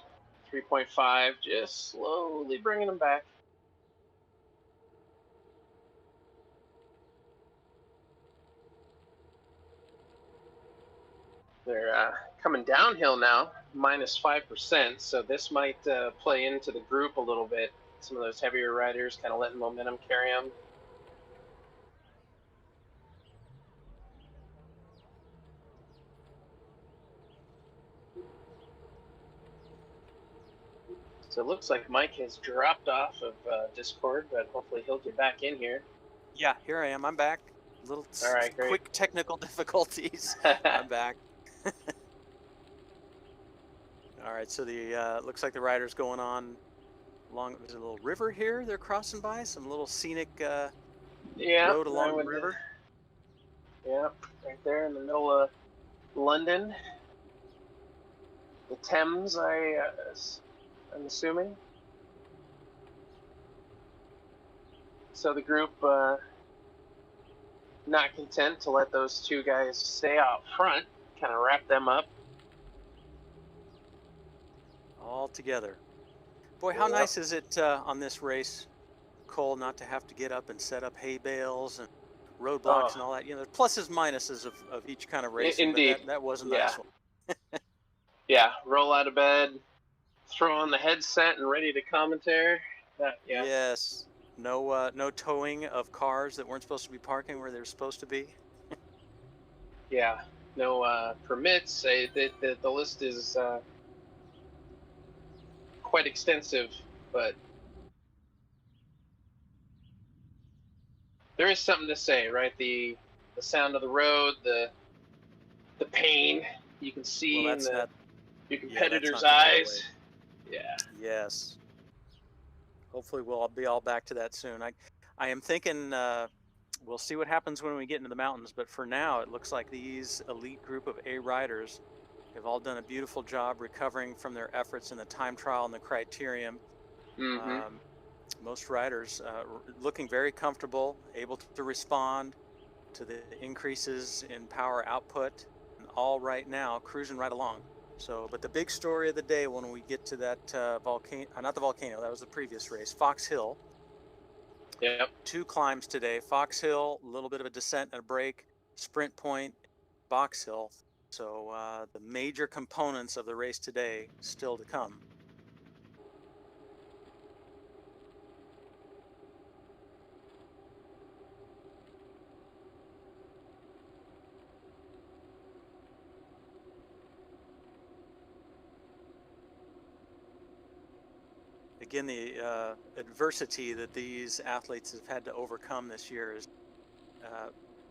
3.5, just slowly bringing them back. They're coming downhill now, -5%, so this might play into the group a little bit. Some of those heavier riders kind of letting momentum carry them. So it looks like Mike has dropped off of Discord, but hopefully he'll get back in here. Yeah, here I am. I'm back. Little All right, great. quick technical difficulties. I'm back. All right, so the looks like the rider's going on along. There's a little river here they're crossing by. Some little scenic Yeah, road I along the would. river. Yeah, right there in the middle of London, the Thames. I'm assuming. So the group not content to let those 2 guys stay out front, kind of wrap them up. All together. Boy, how Yep. nice is it on this race, Cole, not to have to get up and set up hay bales and roadblocks Oh, and all that. There's pluses, minuses of each kind of racing, but indeed. that was a Yeah. nice one. Yeah. Roll out of bed, throw on the headset, and ready to commentary. Yeah. Yes. No towing of cars that weren't supposed to be parking where they're supposed to be. Yeah. No permits. The list is quite extensive, but there is something to say, right? The sound of the road, the pain you can Well, see in that's not. your Yeah, that's competitor's not going to go away. eyes. Yeah. Yes. Hopefully, we'll be all back to that soon. I am thinking we'll see what happens when we get into the mountains. But for now, it looks like these elite group of A riders have all done a beautiful job recovering from their efforts in the time trial and the criterium. Mm-hmm. Um, most riders looking very comfortable, able to respond to the increases in power output, and all right now cruising right along. So, but the big story of the day when we get to that volcano, not the volcano, that was the previous race, Fox Hill. Yep. 2 climbs today, Fox Hill, a little bit of a descent and a break, Sprint Point, Box Hill. So the major components of the race today still to come. Again, the adversity that these athletes have had to overcome this year is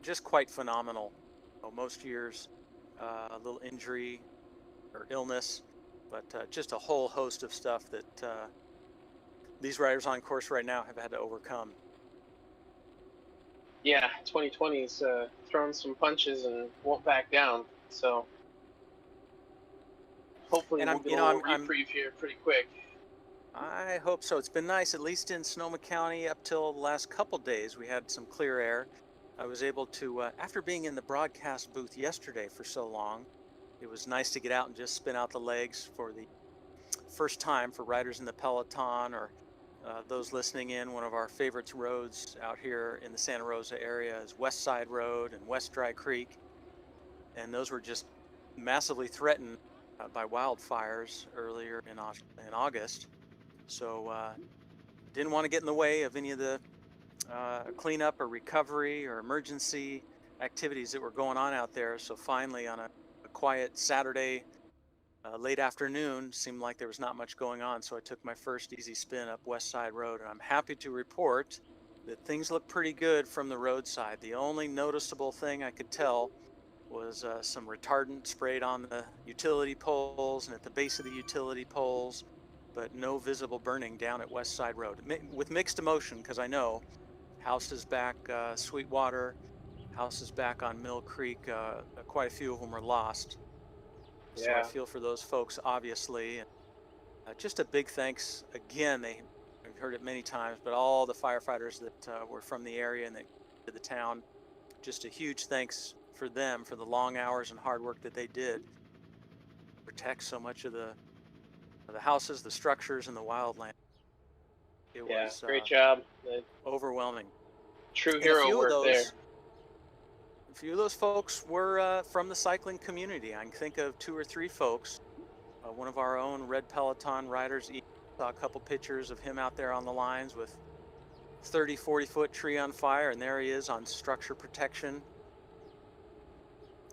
just quite phenomenal. Most years, a little injury or illness, but just a whole host of stuff that these riders on course right now have had to overcome. Yeah. 2020's thrown some punches and won't back down. So hopefully And we'll get a little reprieve here pretty quick. I hope so. It's been nice, at least in Sonoma County, up till the last couple days. We had some clear air. I was able to, after being in the broadcast booth yesterday for so long, it was nice to get out and just spin out the legs for the first time for riders in the Peloton or those listening in. One of our favorite roads out here in the Santa Rosa area is West Side Road and West Dry Creek. And those were just massively threatened by wildfires earlier in August. So didn't want to get in the way of any of the cleanup or recovery or emergency activities that were going on out there. So finally, on a quiet Saturday late afternoon, seemed like there was not much going on. So I took my first easy spin up West Side Road, and I'm happy to report that things look pretty good from the roadside. The only noticeable thing I could tell was some retardant sprayed on the utility poles and at the base of the utility poles, but no visible burning down at West Side Road. With mixed emotion, because I know houses back Sweetwater, houses back on Mill Creek, quite a few of them were lost. So I feel for those folks, obviously. And just a big thanks again. I've heard it many times, but all the firefighters that were from the area and that to the town, just a huge thanks for them for the long hours and hard work that they did to protect so much of the houses, the structures, and the wildland. It was great job. overwhelming. True And hero work there. A few of those folks were from the cycling community. I can think of 2 or 3 folks. One of our own Red Peloton riders, saw a couple pictures of him out there on the lines with 30, 40-foot tree on fire, and there he is on structure protection.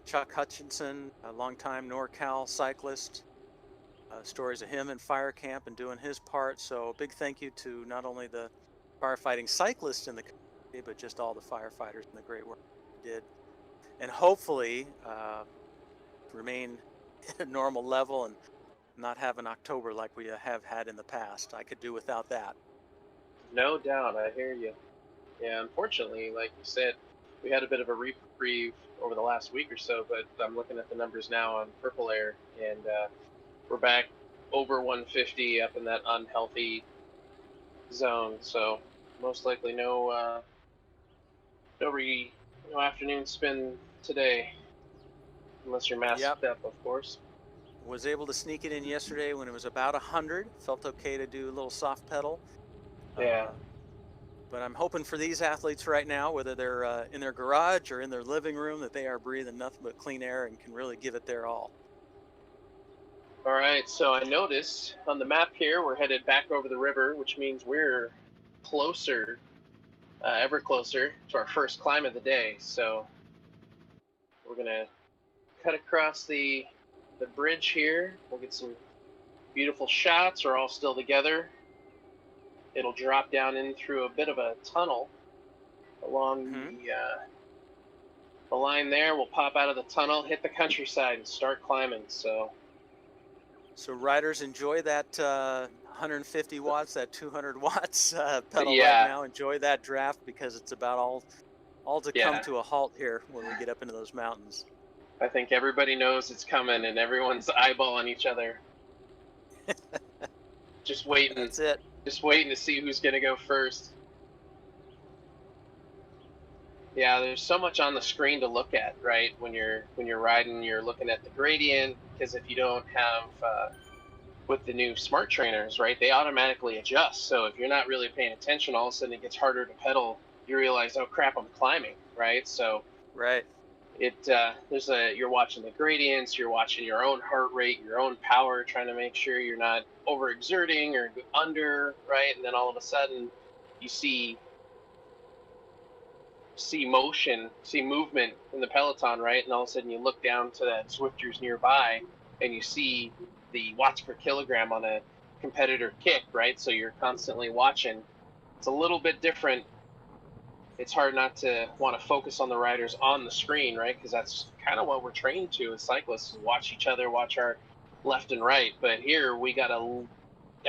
Chuck Hutchinson, a longtime NorCal cyclist, stories of him in fire camp and doing his part. So a big thank you to not only the firefighting cyclists in the community, but just all the firefighters and the great work they did. And hopefully remain at a normal level and not have an October like we have had in the past. I could do without that. No doubt, I hear you. Yeah, unfortunately, like you said, we had a bit of a reprieve over the last week or so, but I'm looking at the numbers now on Purple Air, and we're back over 150 up in that unhealthy zone. So most likely no afternoon spin today, unless you're masked up, of course. Was able to sneak it in yesterday when it was about 100. Felt okay to do a little soft pedal. Yeah. But I'm hoping for these athletes right now, whether they're in their garage or in their living room, that they are breathing nothing but clean air and can really give it their all. All right, so I noticed on the map here we're headed back over the river, which means we're closer, ever closer to our first climb of the day. So we're gonna cut across the bridge here. We'll get some beautiful shots. We're all still together. It'll drop down in through a bit of a tunnel along the line there. We'll pop out of the tunnel, hit the countryside, and start climbing. So riders, enjoy that 150 watts, that 200 watts pedal yeah, right now. Enjoy that draft, because it's about all to come to a halt here when we get up into those mountains. I think everybody knows it's coming, and everyone's eyeballing each other. Just waiting. That's it. Just waiting to see who's going to go first. Yeah, there's so much on the screen to look at, right? When you're riding, you're looking at the gradient, because if you don't have with the new smart trainers, right, they automatically adjust. So if you're not really paying attention, all of a sudden it gets harder to pedal. You realize, oh crap, I'm climbing, right? So right. You're watching the gradients, you're watching your own heart rate, your own power, trying to make sure you're not overexerting or under, right? And then all of a sudden you see motion, see movement in the Peloton, right? And all of a sudden you look down to that Swifters nearby and you see the watts per kilogram on a competitor kick, right? So you're constantly watching. It's a little bit different. It's hard not to want to focus on the riders on the screen, right? Because that's kind of what we're trained to as cyclists, is watch each other, watch our left and right. But here we got to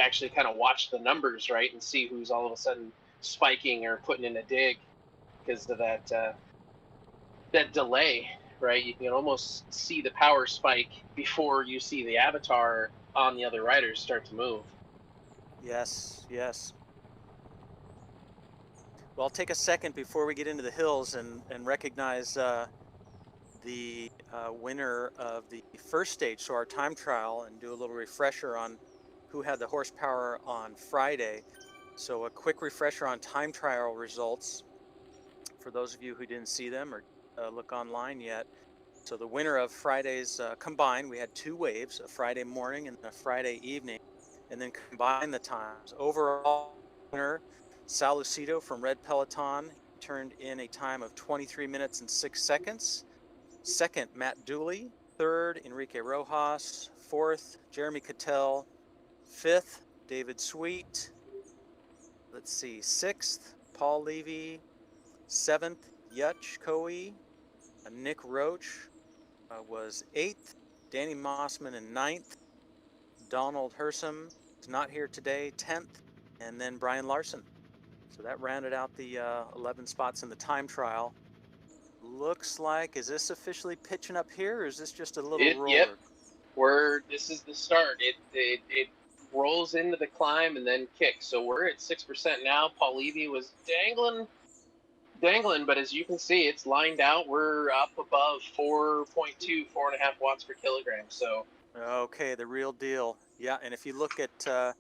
actually kind of watch the numbers, right? And see who's all of a sudden spiking or putting in a dig because of that delay, right? You can almost see the power spike before you see the avatar on the other riders start to move. Yes, yes. Well, I'll take a second before we get into the hills and recognize the winner of the first stage, so our time trial, and do a little refresher on who had the horsepower on Friday. So a quick refresher on time trial results for those of you who didn't see them or look online yet. So the winner of Friday's combined, we had two waves, a Friday morning and a Friday evening, and then combine the times. Overall winner, Sal Lucido from Red Peloton, turned in a time of 23 minutes and 6 seconds. Second, Matt Dooley. Third, Enrique Rojas. Fourth, Jeremy Cattell. Fifth, David Sweet. Let's see, sixth, Paul Levy. Seventh, Yutch Coe. Nick Roach was eighth. Danny Mossman in ninth. Donald Hersom is not here today, 10th. And then Brian Larson. So that rounded out the 11 spots in the time trial. Looks like, is this officially pitching up here, or is this just a little roller? Yep. This is the start. It rolls into the climb and then kicks. So we're at 6% now. Paul Levy was dangling, but as you can see, it's lined out. We're up above 4.2, 4.5 watts per kilogram. So okay, the real deal. Yeah, and if you look at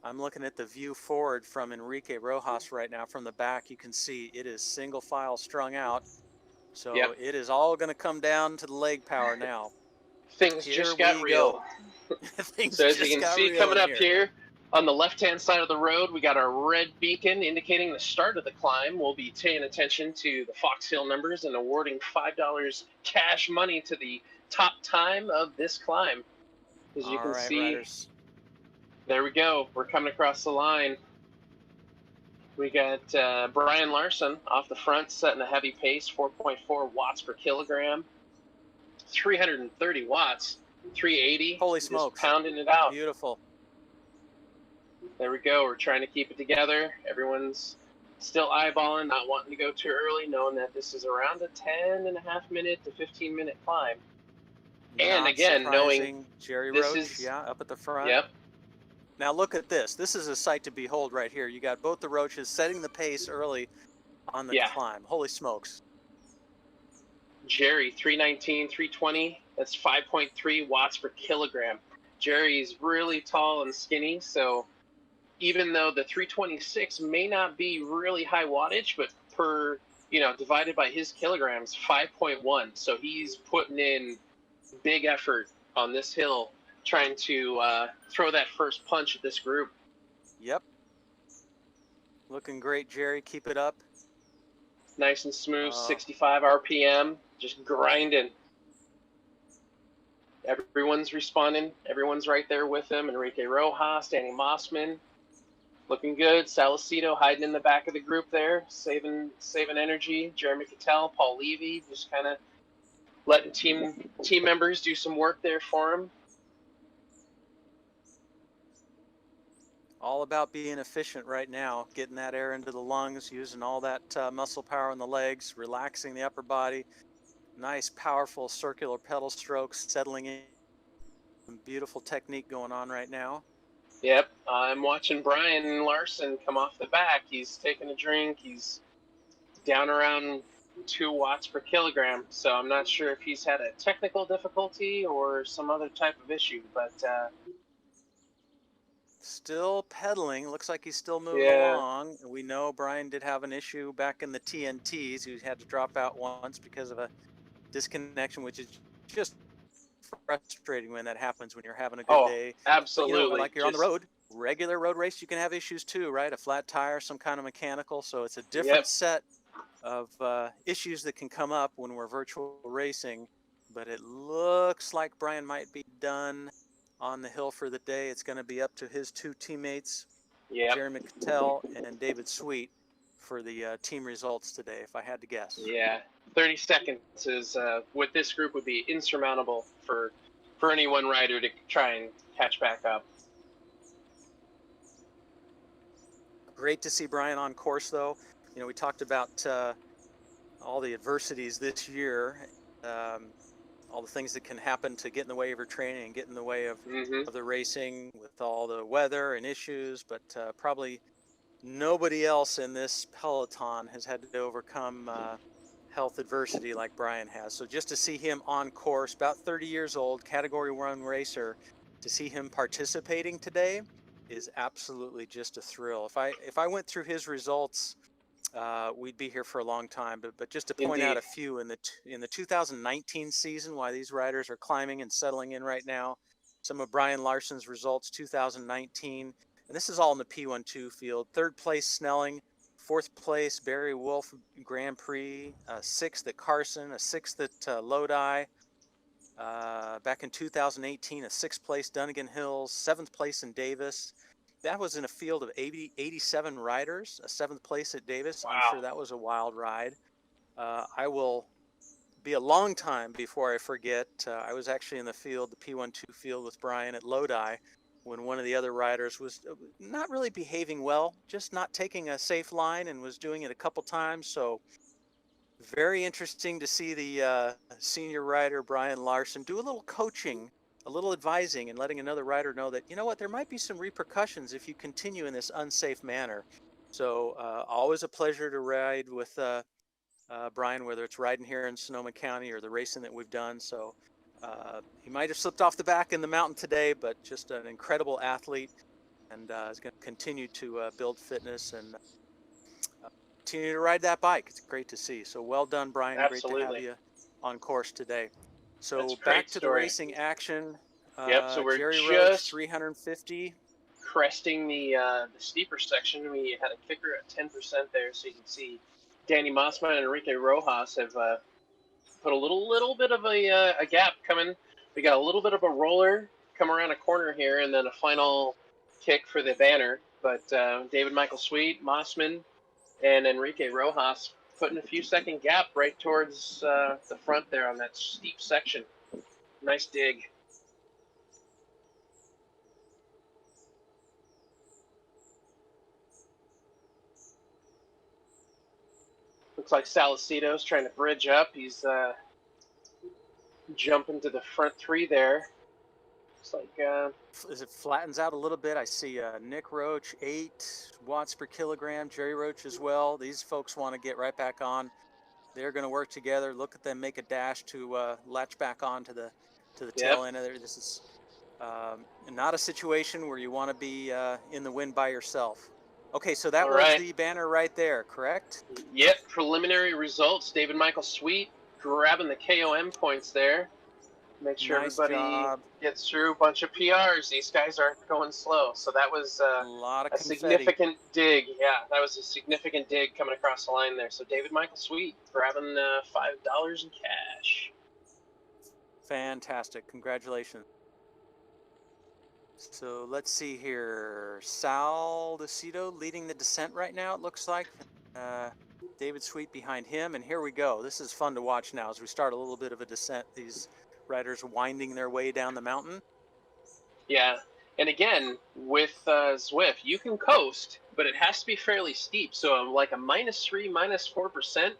I'm looking at the view forward from Enrique Rojas right now from the back. You can see it is single file strung out. So yep. It is all going to come down to the leg power now. Things just got real. So as you can see coming up here on the left-hand side of the road, we got our red beacon indicating the start of the climb. We'll be paying attention to the Fox Hill numbers and awarding $5 cash money to the top time of this climb. As you can see, riders. There we go. We're coming across the line. We got Brian Larson off the front, setting a heavy pace, 4.4 watts per kilogram, 330 watts, 380. Holy smokes. Just pounding it out. Beautiful. There we go. We're trying to keep it together. Everyone's still eyeballing, not wanting to go too early, knowing that this is around a 10.5 minute to 15-minute climb. And again, knowing Jerry Roach, up at the front. Yep. Now look at this. This is a sight to behold right here. You got both the Roaches setting the pace early on the climb. Holy smokes. Jerry, 319, 320. That's 5.3 watts per kilogram. Jerry's really tall and skinny, so even though the 326 may not be really high wattage, but per, divided by his kilograms, 5.1. So he's putting in big effort on this hill, trying to throw that first punch at this group. Yep. Looking great, Jerry. Keep it up. Nice and smooth, 65 RPM, just grinding. Everyone's responding. Everyone's right there with him. Enrique Rojas, Danny Mossman, looking good. Salicido hiding in the back of the group there, saving energy. Jeremy Cattell, Paul Levy, just kind of letting team members do some work there for him. All about being efficient right now, getting that air into the lungs, using all that muscle power in the legs, relaxing the upper body. Nice, powerful circular pedal strokes, settling in. Some beautiful technique going on right now. Yep, I'm watching Brian Larson come off the back. He's taking a drink. He's down around 2 watts per kilogram. So I'm not sure if he's had a technical difficulty or some other type of issue, but still pedaling. Looks like he's still moving along. We know Brian did have an issue back in the TNTs. He had to drop out once because of a disconnection, which is just frustrating when that happens when you're having a good day. Absolutely. But, like you're on the road, regular road race, you can have issues too, right? A flat tire, some kind of mechanical. So it's a different set of issues that can come up when we're virtual racing. But it looks like Brian might be done on the hill for the day. It's going to be up to his 2 teammates, Jeremy Cattell and David Sweet, for the team results today, if I had to guess. Yeah, 30 seconds is with this group would be insurmountable for any one rider to try and catch back up. Great to see Brian on course, though. We talked about all the adversities this year, all the things that can happen to get in the way of your training and get in the way of the racing with all the weather and issues, but probably nobody else in this peloton has had to overcome health adversity like Brian has. So just to see him on course, about 30 years old, Category 1 racer, to see him participating today is absolutely just a thrill. If I went through his results, we'd be here for a long time. But just to point out a few in the 2019 season, why these riders are climbing and settling in right now. Some of Brian Larson's results, 2019, and this is all in the P12 field. 3rd place Snelling, 4th place Barry Wolf Grand Prix, 6th at Carson, a 6th at Lodi. Back in 2018, a 6th place Dunnigan Hills, 7th place in Davis. That was in a field of 87 riders, a 7th place at Davis. Wow. I'm sure that was a wild ride. I will be a long time before I forget. I was actually in the field, the P12 field with Brian at Lodi, when one of the other riders was not really behaving well, just not taking a safe line and was doing it a couple times. So very interesting to see the senior rider, Brian Larson, do a little coaching, a little advising, and letting another rider know that, there might be some repercussions if you continue in this unsafe manner. So always a pleasure to ride with Brian, whether it's riding here in Sonoma County or the racing that we've done. So he might have slipped off the back in the mountain today, but just an incredible athlete, and is going to continue to build fitness and continue to ride that bike. It's great to see. So well done, Brian. Absolutely. Great to have you on course today. So back to the racing action. So we're Jerry just Roach, 350. Cresting the steeper section. We had a kicker at 10% there, so you can see Danny Mossman and Enrique Rojas have put a little bit of a gap coming. We got a little bit of a roller come around a corner here, and then a final kick for the banner. But David Michael Sweet, Mossman, and Enrique Rojas putting a few second gap right towards the front there on that steep section. Nice dig. Looks like Salicido's trying to bridge up. He's jumping to the front 3 there. Looks like as it flattens out a little bit, I see Nick Roach, 8 watts per kilogram. Jerry Roach as well. These folks want to get right back on. They're going to work together. Look at them make a dash to latch back on to the tail end of there. This is Not a situation where you want to be in the wind by yourself. Okay, so that All was right. the banner right there, correct? Yep. Preliminary results. David Michael Sweet grabbing the KOM points there. Make sure Nice everybody job. gets through a bunch of PRs. These guys aren't going slow. So that was A lot of a confetti. significant dig. Yeah, that was a significant dig coming across the line there. So David Michael Sweet grabbing $5 in cash. Fantastic. Congratulations. So let's see here. Sal DeCito leading the descent right now, it looks like. David Sweet behind him. And here we go. This is fun to watch now as we start a little bit of a descent. These riders winding their way down the mountain. Yeah. And again, with Zwift, you can coast, but it has to be fairly steep. So like a -3, -4%,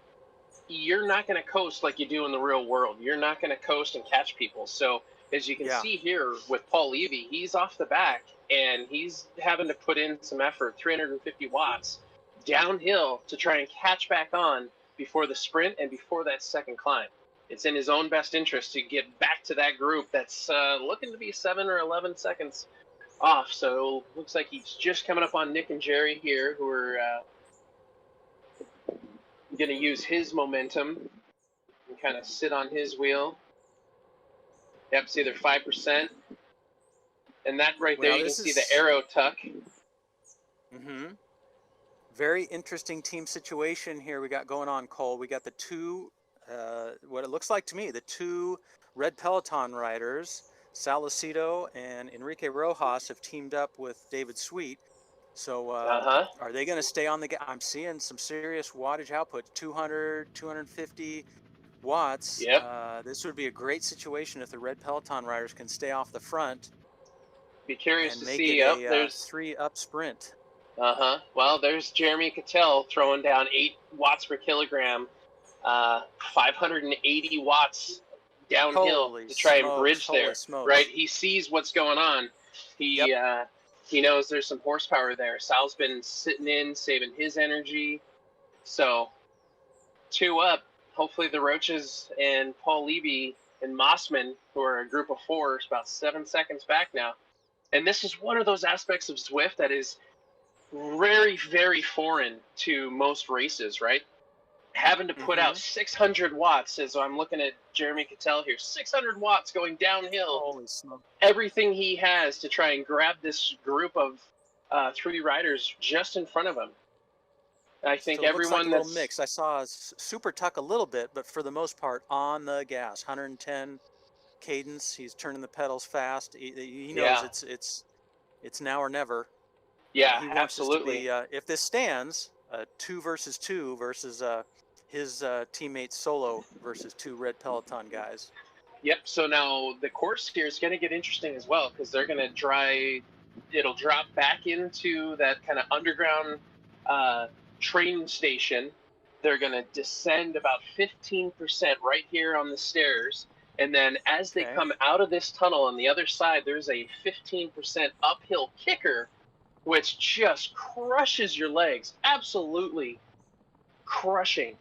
you're not going to coast like you do in the real world. You're not going to coast and catch people. So as you can Yeah. see here with Paul Levy, he's off the back and he's having to put in some effort, 350 watts downhill to try and catch back on before the sprint and before that second climb. It's in his own best interest to get back to that group that's looking to be 7 or 11 seconds off. So looks like he's just coming up on Nick and Jerry here, who are going to use his momentum and kind of sit on his wheel. Yep, see they're 5%. And that right there, Well, you can this see the is arrow tuck. very interesting team situation here we got going on, Cole. We got the two, what it looks like to me, the two red Peloton riders, Salacito and Enrique Rojas, have teamed up with David Sweet. So are they going to stay on the gas? I'm seeing some serious wattage output, 200, 250 watts. Yep. This would be a great situation if the red Peloton riders can stay off the front Be curious and to make it see. Up a there's 3-up sprint. Well, there's Jeremy Cattell throwing down 8 watts per kilogram, 580 watts downhill Holy to try and smokes, bridge holy there. Right, smokes. he sees what's going on. Yep. He knows there's some horsepower there. Sal's been sitting in, saving his energy. So 2 up. Hopefully the Roaches and Paul Levy and Mossman, who are a group of 4, is about 7 seconds back now. And this is one of those aspects of Zwift that is very, very foreign to most races, right? Having to put out 600 watts, as I'm looking at Jeremy Cattell here, 600 watts going downhill. Holy smoke. Everything he has to try and grab this group of 3 riders just in front of him. I think so it everyone looks like a little mix. I saw Super Tuck a little bit, but for the most part on the gas, 110 cadence. He's turning the pedals fast. He knows it's now or never. Yeah, he wants absolutely. this to be, if this stands, 2 versus 2 versus his teammate solo versus 2 red Peloton guys. Yep. So now the course here is going to get interesting as well because they're going to it'll drop back into that kind of underground train station. They're going to descend about 15% right here on the stairs. And then as they come out of this tunnel on the other side, there's a 15% uphill kicker, which just crushes your legs. Absolutely crushing.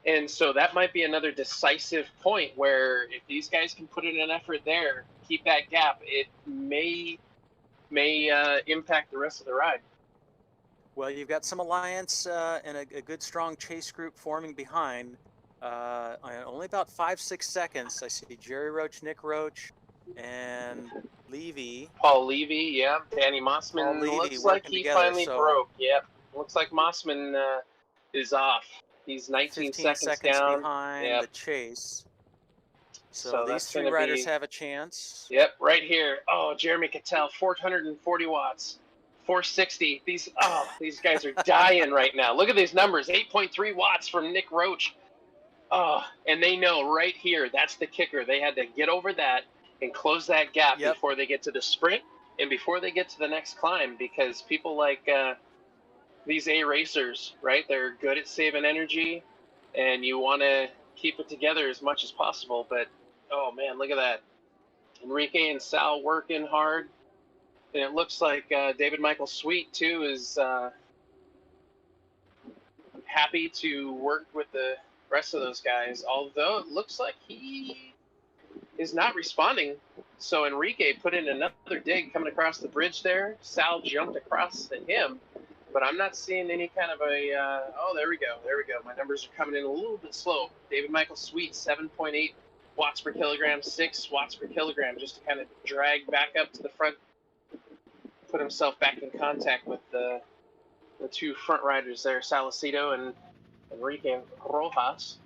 And so that might be another decisive point where if these guys can put in an effort there, keep that gap, it may impact the rest of the ride. Well, you've got some alliance and a good strong chase group forming behind. Only about 5-6 seconds. I see Jerry Roach, Nick Roach, and Levy. Paul Levy, yeah. Danny Mossman looks like he finally broke. Yep. Looks like Mossman is off. He's 19 seconds down behind the chase. So these 3 riders have a chance. Yep, right here. Oh, Jeremy Cattell, 440 watts. 460. These guys are dying right now. Look at these numbers. 8.3 watts from Nick Roach. Oh, and they know right here, that's the kicker. They had to get over that and close that gap before they get to the sprint and before they get to the next climb, because people like these A racers, right? They're good at saving energy, and you want to keep it together as much as possible. But, oh, man, look at that. Enrique and Sal working hard. And it looks like David Michael Sweet, too, is happy to work with the rest of those guys, although it looks like he is not responding So Enrique put in another dig coming across the bridge there. Sal jumped across to him, but I'm not seeing any kind of a, oh, there we go. My numbers are coming in a little bit slow. David Michael Sweet, 7.8 watts per kilogram, 6 watts per kilogram, just to kind of drag back up to the front, put himself back in contact with the two front riders there, Salicido and Enrique Rojas.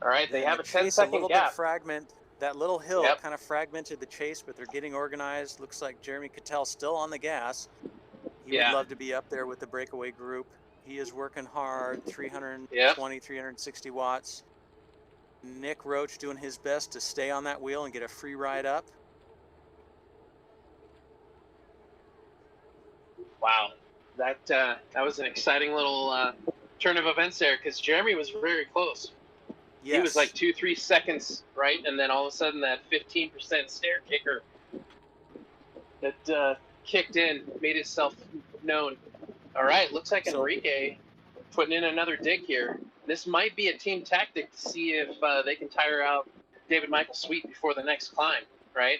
All right, they have a 10-second gap. That little hill kind of fragmented the chase, but they're getting organized. Looks like Jeremy Cattell still on the gas. He would love to be up there with the breakaway group. He is working hard, 320, 360 watts. Nick Roach doing his best to stay on that wheel and get a free ride up. Wow, that was an exciting little turn of events there, because Jeremy was very close. Yes. He was like 2-3 seconds, right? And then all of a sudden that 15% stair kicker that kicked in, made itself known. All right, looks like Enrique putting in another dig here. This might be a team tactic to see if they can tire out David Michael Sweet before the next climb, right?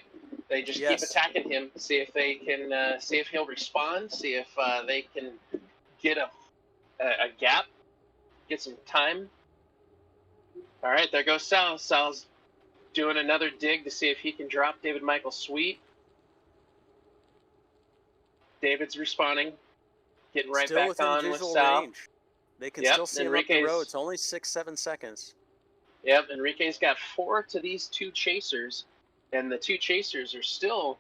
They just keep attacking him, see if they can, see if he'll respond, see if they can get a gap, get some time. All right, there goes Sal. Sal's doing another dig to see if he can drop David Michael Sweet. David's responding, getting right still back on with Sal. Range. They can still see him up the road. It's only 6-7 seconds. Yep, Enrique's got 4 to these 2 chasers, and the 2 chasers are still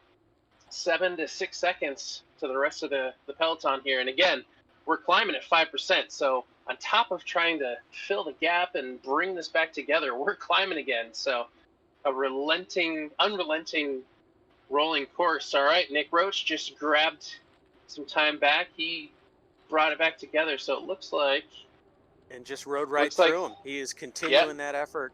7 to 6 seconds to the rest of the peloton here. And again, we're climbing at 5%, so on top of trying to fill the gap and bring this back together, we're climbing again. So a unrelenting rolling course. All right, Nick Roach just grabbed some time back. He brought it back together, so it looks like... And just rode right through him. He is continuing that effort.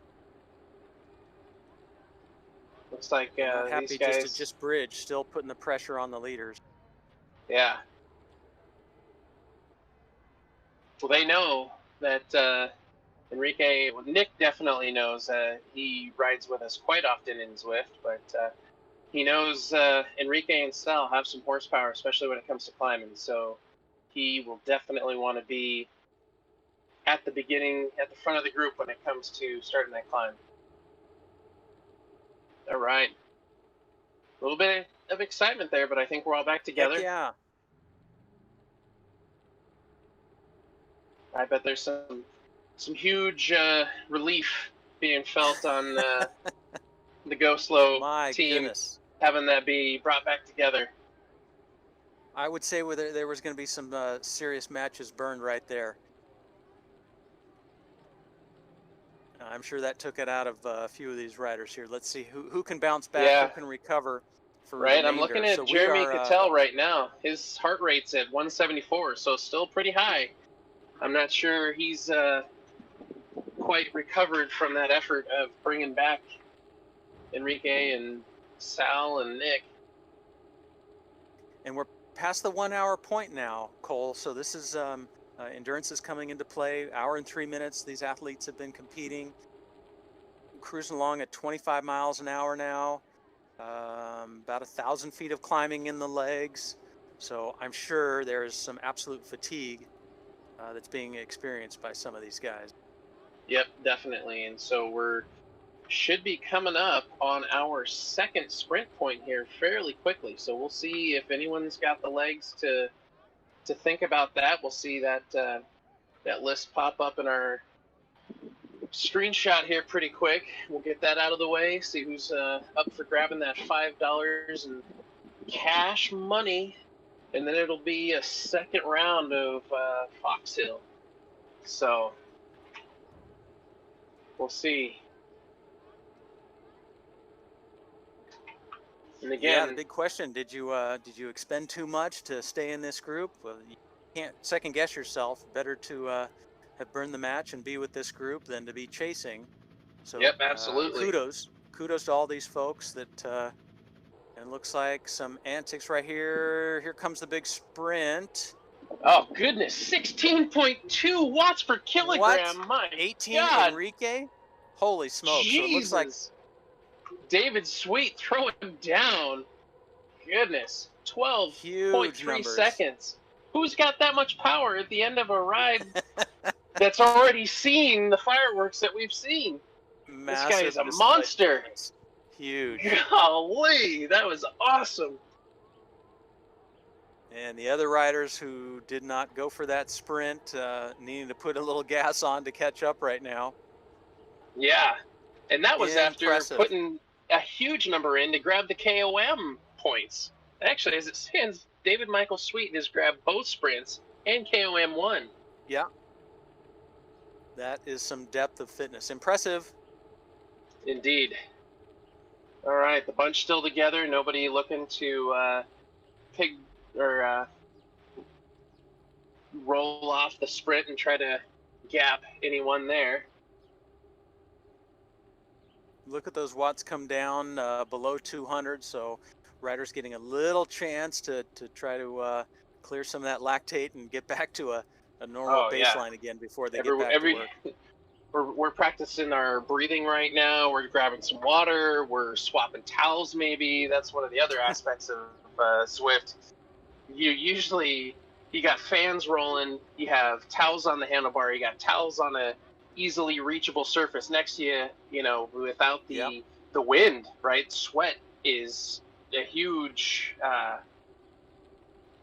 Looks like happy these guys... just to bridge, still putting the pressure on the leaders. Yeah. Well, they know that Nick definitely knows. He rides with us quite often in Zwift, but he knows Enrique and Sal have some horsepower, especially when it comes to climbing. So he will definitely want to be at the beginning, at the front of the group when it comes to starting that climb. All right. A little bit of excitement there, but I think we're all back together. Heck yeah. I bet there's some huge relief being felt on the Go Slow team. Goodness. Having that be brought back together. I would say there was going to be some serious matches burned right there. I'm sure that took it out of a few of these riders here. Let's see who can bounce back, who can recover. Right, I'm looking at Jeremy Cattell right now. His heart rate's at 174, so still pretty high. I'm not sure he's quite recovered from that effort of bringing back Enrique and Sal and Nick. And we're past the 1 hour point now, Cole. So this is endurance is coming into play. Hour and 3 minutes. These athletes have been competing, cruising along at 25 miles an hour now. About 1,000 feet of climbing in the legs. So I'm sure there's some absolute fatigue that's being experienced by some of these guys. Yep, definitely. And so should be coming up on our second sprint point here fairly quickly. So we'll see if anyone's got the legs to think about that. We'll see that list pop up in our screenshot here pretty quick. We'll get that out of the way, see who's up for grabbing that $5 in cash money. And then it'll be a second round of Fox Hill. So we'll see. And again, the big question: did you expend too much to stay in this group? Well, you can't second guess yourself. Better to have burned the match and be with this group than to be chasing. So yep, absolutely. Kudos to all these folks that. And looks like some antics right here. Here comes the big sprint. Oh, goodness. 16.2 watts per kilogram. What? My 18 God. Enrique? Holy smokes. Jesus. So it looks like David Sweet throwing down. Goodness, Huge 12.3 numbers. seconds. Who's got that much power at the end of a ride that's already seen the fireworks that we've seen? This guy is Massive a display of monster. fitness. Huge. Golly, that was awesome. And the other riders who did not go for that sprint, needing to put a little gas on to catch up right now. Yeah, and that was after Impressive. putting a huge number in to grab the KOM points. Actually, as it stands, David Michael Sweet has grabbed both sprints and KOM 1. Yeah. That is some depth of fitness. Impressive. Indeed. All right, the bunch still together. Nobody looking to pig or roll off the sprint and try to gap anyone there. Look at those watts come down below 200, so riders getting a little chance to try to clear some of that lactate and get back to a normal baseline again before they get back to work. We're practicing our breathing right now. We're grabbing some water. We're swapping towels maybe. That's one of the other aspects of Zwift. You got fans rolling. You have towels on the handlebar. You got towels on a easily reachable surface next to you. You know, without the wind, right? Sweat is a huge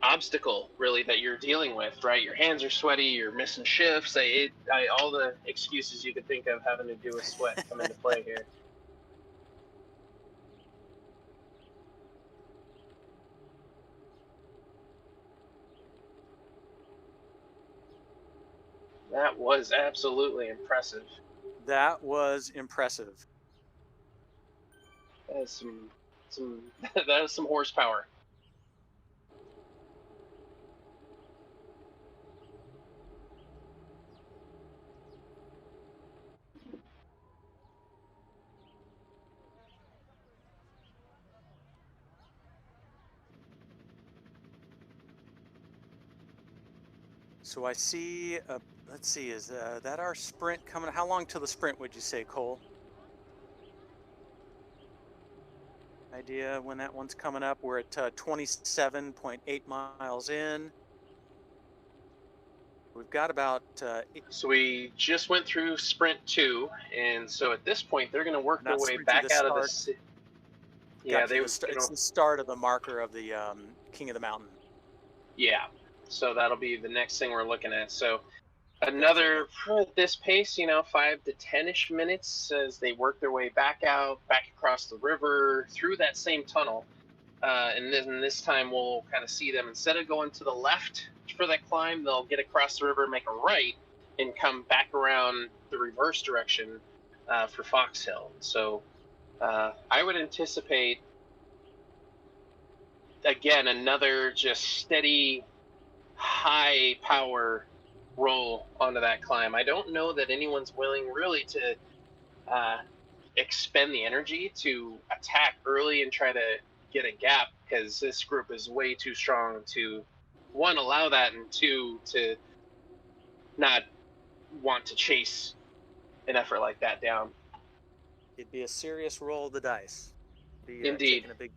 obstacle really that you're dealing with, right? Your hands are sweaty, you're missing shifts. All the excuses you could think of having to do with sweat come into play here. That was absolutely impressive. That was impressive. That is some that is some horsepower. So I see, let's see, is that our sprint coming? How long till the sprint would you say, Cole? Idea when that one's coming up? We're at 27.8 miles in. We've got about... So we just went through sprint 2, and so at this point they're going to work their way back out of this. Yeah, it's the start of the marker of the King of the Mountain. Yeah, so that'll be the next thing we're looking at. So another, at this pace, 5 to 10-ish minutes as they work their way back out, back across the river, through that same tunnel. And then this time we'll kind of see them, instead of going to the left for that climb, they'll get across the river, make a right, and come back around the reverse direction for Fox Hill. So I would anticipate, again, another just steady, high power roll onto that climb. I don't know that anyone's willing really to expend the energy to attack early and try to get a gap, because this group is way too strong to, one, allow that, and two, to not want to chase an effort like that down. It'd be a serious roll of the dice. Indeed. Taking a big...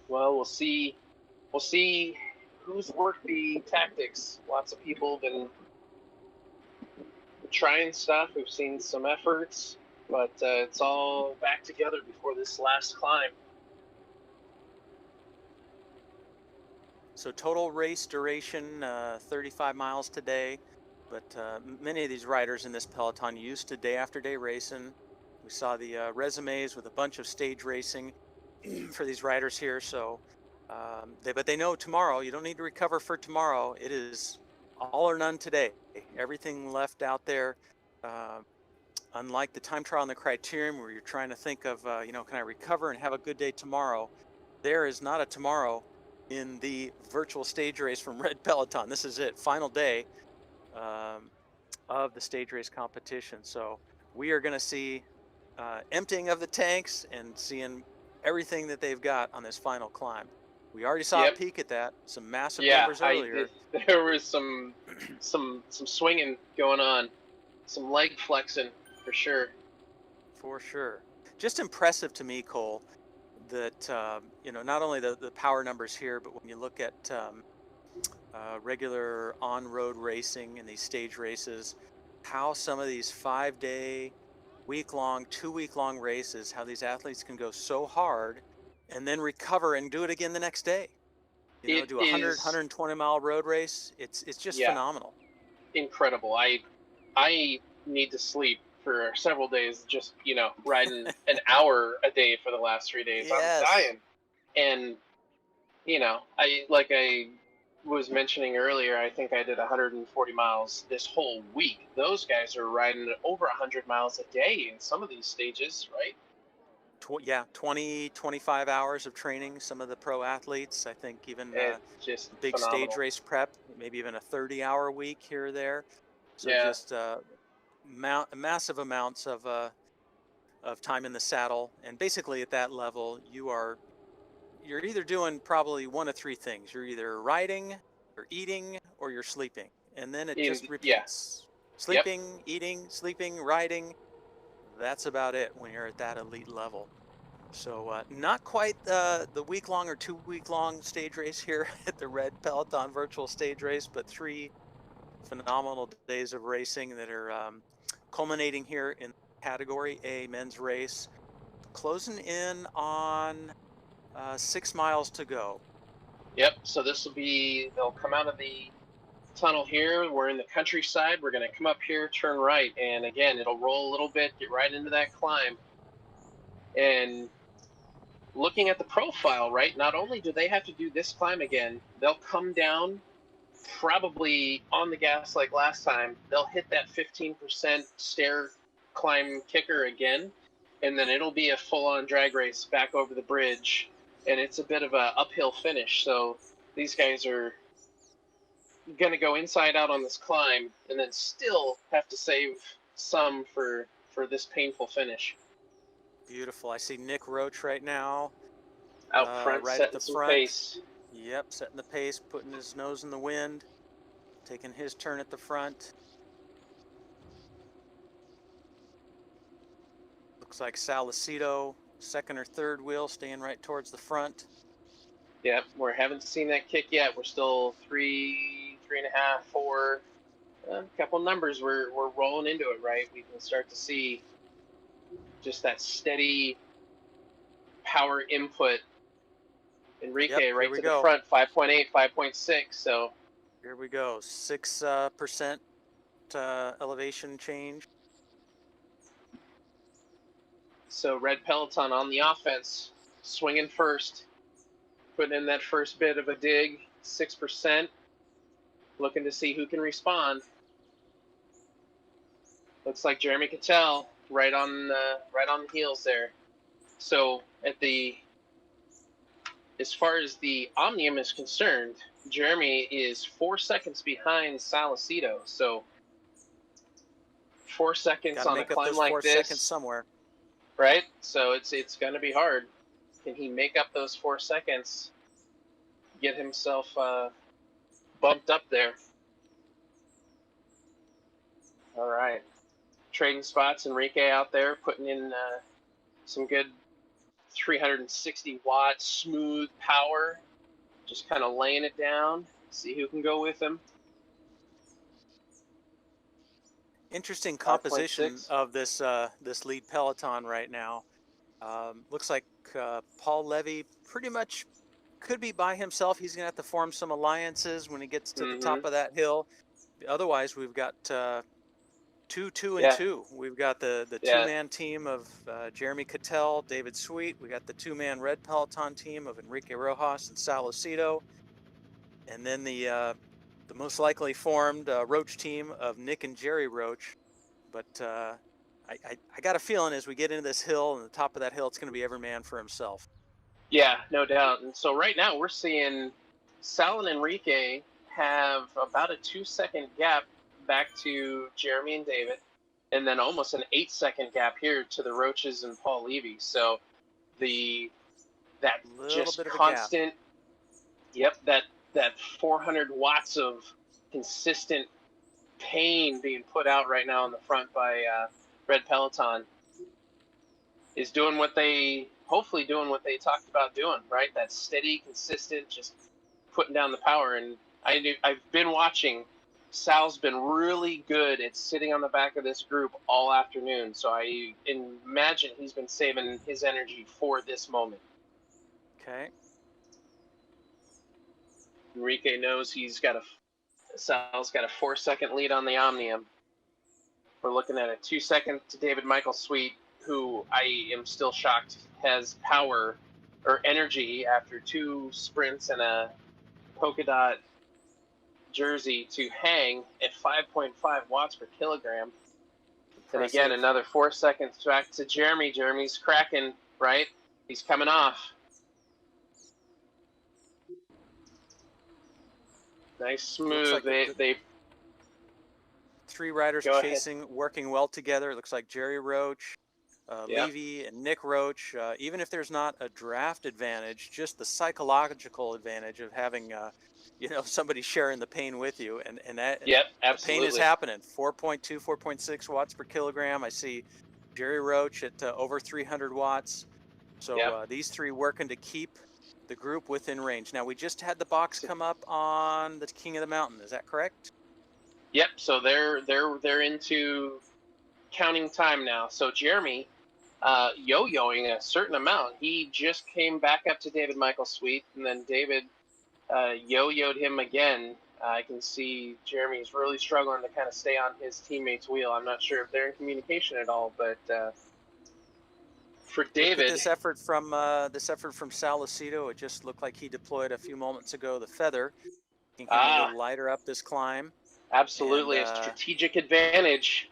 Well, we'll see who's worked the tactics. Lots of people have been trying stuff. We've seen some efforts, but it's all back together before this last climb. So total race duration, 35 miles today, but many of these riders in this Peloton used to day after day racing. We saw the resumes with a bunch of stage racing for these riders here. So, but they know tomorrow, you don't need to recover for tomorrow. It is all or none today. Everything left out there, unlike the time trial and the criterium where you're trying to think of, can I recover and have a good day tomorrow? There is not a tomorrow in the virtual stage race from Red Peloton. This is it, final day of the stage race competition. So we are going to see emptying of the tanks and seeing everything that they've got on this final climb. We already saw a Yep. peek at that. Some massive Yeah, numbers earlier. there was some swinging going on, some leg flexing for sure. For sure. Just impressive to me, Cole, that, not only the power numbers here, but when you look at regular on-road racing and these stage races, how some of these 5-day, week-long, 2-week-long races, how these athletes can go so hard and then recover and do it again the next day. It Do a 100, is, 120-mile road race. It's just yeah, phenomenal. incredible. I need to sleep for several days, just riding an hour a day for the last 3 days. I'm Yes. dying. And I was mentioning earlier, I think I did 140 miles this whole week. Those guys are riding over 100 miles a day in some of these stages, right? Yeah, 20, 25 hours of training. Some of the pro athletes, I think even It's just big stage phenomenal. race prep, maybe even a 30-hour week here or there. So Yeah, just massive amounts of time in the saddle. And basically at that level, you're either doing probably one of three things. You're either riding, you're eating, or you're sleeping. And then it just yeah, repeats. yep. Sleeping, eating, sleeping, riding. That's about it when you're at that elite level. So not quite the week-long or 2-week-long stage race here at the Red Peloton virtual stage race, but 3 phenomenal days of racing that are culminating here in Category A men's race, closing in on 6 miles to go. Yep. So they'll come out of the tunnel here. We're in the countryside. We're going to come up here, turn right. And again, it'll roll a little bit, get right into that climb. And looking at the profile, right, not only do they have to do this climb again, they'll come down probably on the gas like last time. They'll hit that 15% stair climb kicker again. And then it'll be a full-on drag race back over the bridge. And it's a bit of a uphill finish. So these guys are going to go inside out on this climb and then still have to save some for this painful finish. Beautiful. I see Nick Roach right now, Out front, right at setting the some front. pace. Yep, setting the pace, putting his nose in the wind, taking his turn at the front. Looks like Salicido, second or third wheel, staying right towards the front. Yep, we haven't seen that kick yet. We're still 3.5, 4. A couple numbers. We're rolling into it, right? We can start to see just that steady power input. Yep, Enrique here right we to the go. front, 5.8, 5.6. So Here we go. 6% elevation change. So Red Peloton on the offense, swinging first, putting in that first bit of a dig, 6%, looking to see who can respond. Looks like Jeremy Cattell right on the heels there. So as far as the Omnium is concerned, Jeremy is 4 seconds behind Salicido. So 4 seconds Got to on a make up climb those like 4 seconds this, somewhere. right? So it's going to be hard. Can he make up those 4 seconds? Get himself bumped up there. All right. Trading spots, Enrique out there putting in some good 360 watt smooth power. Just kind of laying it down. See who can go with him. Interesting composition 5.6. of this lead peloton right now. Looks like Paul Levy pretty much could be by himself. He's going to have to form some alliances when he gets to the top of that hill. Otherwise, we've got 2 and Yeah. 2. We've got the Yeah. two-man team of Jeremy Cattell, David Sweet. We got the 2-man Red Peloton team of Enrique Rojas and Salicido. And then the most likely formed Roach team of Nick and Jerry Roach. But I got a feeling as we get into this hill and the top of that hill, it's going to be every man for himself. Yeah, no doubt. And so right now we're seeing Sal and Enrique have about a 2-second gap back to Jeremy and David, and then almost an 8-second gap here to the Roaches and Paul Levy. So that Little just bit of a gap. constant Yep, that 400 watts of consistent pain being put out right now in the front by Red Peloton is hopefully doing what they talked about doing, right? That steady, consistent, just putting down the power. And I've been watching. Sal's been really good at sitting on the back of this group all afternoon, so I imagine he's been saving his energy for this moment. Okay. Enrique knows Sal's got a 4-second lead on the Omnium. We're looking at a 2-second to David Michael Sweet, who I am still shocked has power or energy after 2 sprints and a polka dot jersey to hang at 5.5 watts per kilogram. And again, another 4 seconds back to Jeremy. Jeremy's cracking, right? He's coming off. Nice, smooth. Like they 3 riders chasing, working well together. It looks like Jerry Roach, Levy, and Nick Roach. Even if there's not a draft advantage, just the psychological advantage of having somebody sharing the pain with you, and that absolutely. The pain is happening. 4.2, 4.6 watts per kilogram. I see Jerry Roach at over 300 watts. So these 3 working to keep the group within range. Now, we just had the box come up on the King of the Mountain. Is that correct? Yep. So they're into counting time now. So Jeremy, yo-yoing a certain amount. He just came back up to David Michael Sweet, and then David yo-yoed him again. I can see Jeremy's really struggling to kind of stay on his teammate's wheel. I'm not sure if they're in communication at all, but for David, this effort from Sal Lucido, it just looked like he deployed a few moments ago the feather. He can lighter up this climb. Absolutely, and, a strategic advantage.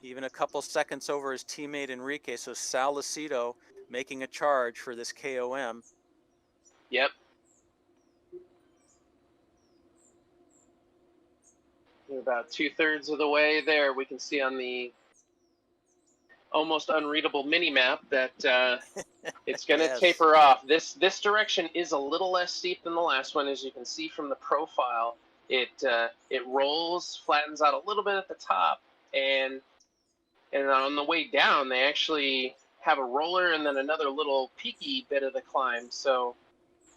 Even a couple seconds over his teammate Enrique. So Sal Lucido making a charge for this KOM. Yep. We're about 2/3 of the way there. We can see on the almost unreadable mini map that it's going to taper off. This direction is a little less steep than the last one, as you can see from the profile. It rolls, flattens out a little bit at the top, and on the way down, they actually have a roller and then another little peaky bit of the climb. So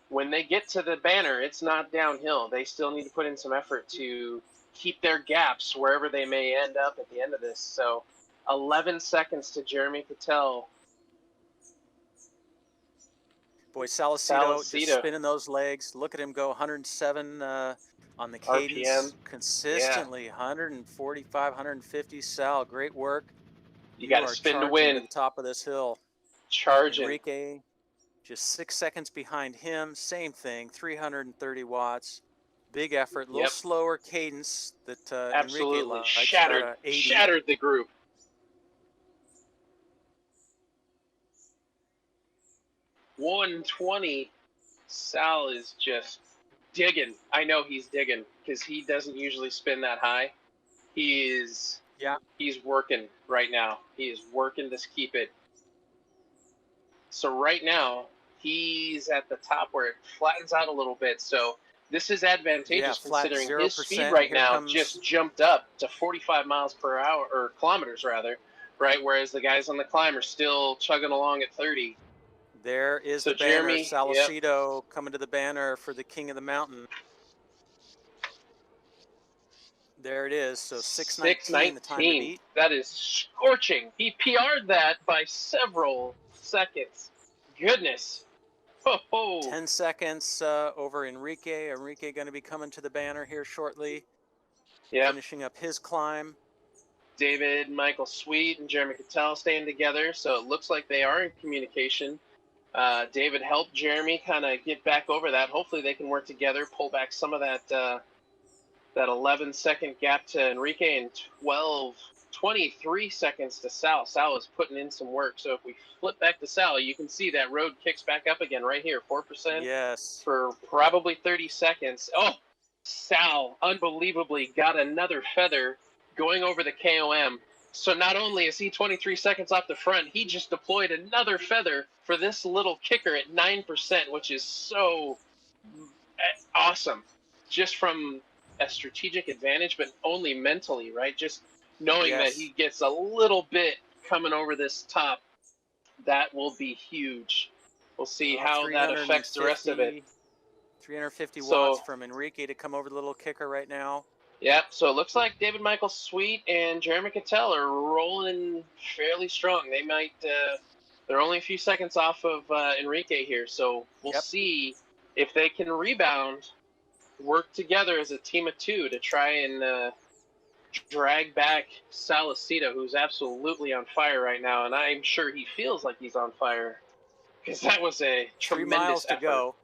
when they get to the banner, it's not downhill. They still need to put in some effort to keep their gaps wherever they may end up at the end of this. So 11 seconds to Jeremy Patel. Boy, Sal Lucido just spinning those legs. Look at him go, 107 on the cadence. RPM. Consistently, 145, 150. Sal, great work. You got to spin to win. To the top of this hill. Charging. Enrique, just 6 seconds behind him. Same thing, 330 watts. Big effort, a little slower cadence that absolutely Enrique shattered the group. $120. Sal is just digging. I know he's digging because he doesn't usually spin that high. He's working right now. He is working to keep it. So right now he's at the top where it flattens out a little bit. So this is advantageous considering his speed right now just jumped up to 45 miles per hour, or kilometers rather, right? Whereas the guys on the climb are still chugging along at 30. There is the banner, Sal Lucido coming to the banner for the King of the Mountain. There it is, so 6:19, the time to beat. That is scorching. He PR'd that by several seconds. Goodness. 10 seconds over Enrique. Enrique going to be coming to the banner here shortly. Finishing up his climb. David, Michael Sweet, and Jeremy Cattell staying together, so it looks like they are in communication. David helped Jeremy kind of get back over that. Hopefully they can work together, pull back some of that 11-second gap to Enrique and 23 seconds to Sal. Sal is putting in some work. So if we flip back to Sal, you can see that road kicks back up again right here, 4%. Yes. For probably 30 seconds. Oh, Sal unbelievably got another feather going over the KOM. So not only is he 23 seconds off the front, he just deployed another feather for this little kicker at 9%, which is so awesome, just from a strategic advantage, but only mentally, right? Just knowing that he Yes. gets a little bit coming over this top, that will be huge. We'll see how that affects the rest of it. 350 watts So, from Enrique to come over the little kicker right now. yeah, so it looks like David Michael Sweet and Jeremy Cattell are rolling fairly strong. They might, they're only a few seconds off of Enrique here, so we'll Yep. see if they can rebound, work together as a team of two to try and drag back Salicito, who's absolutely on fire right now, and I'm sure he feels like he's on fire because that was a 3 miles tremendous to effort. go.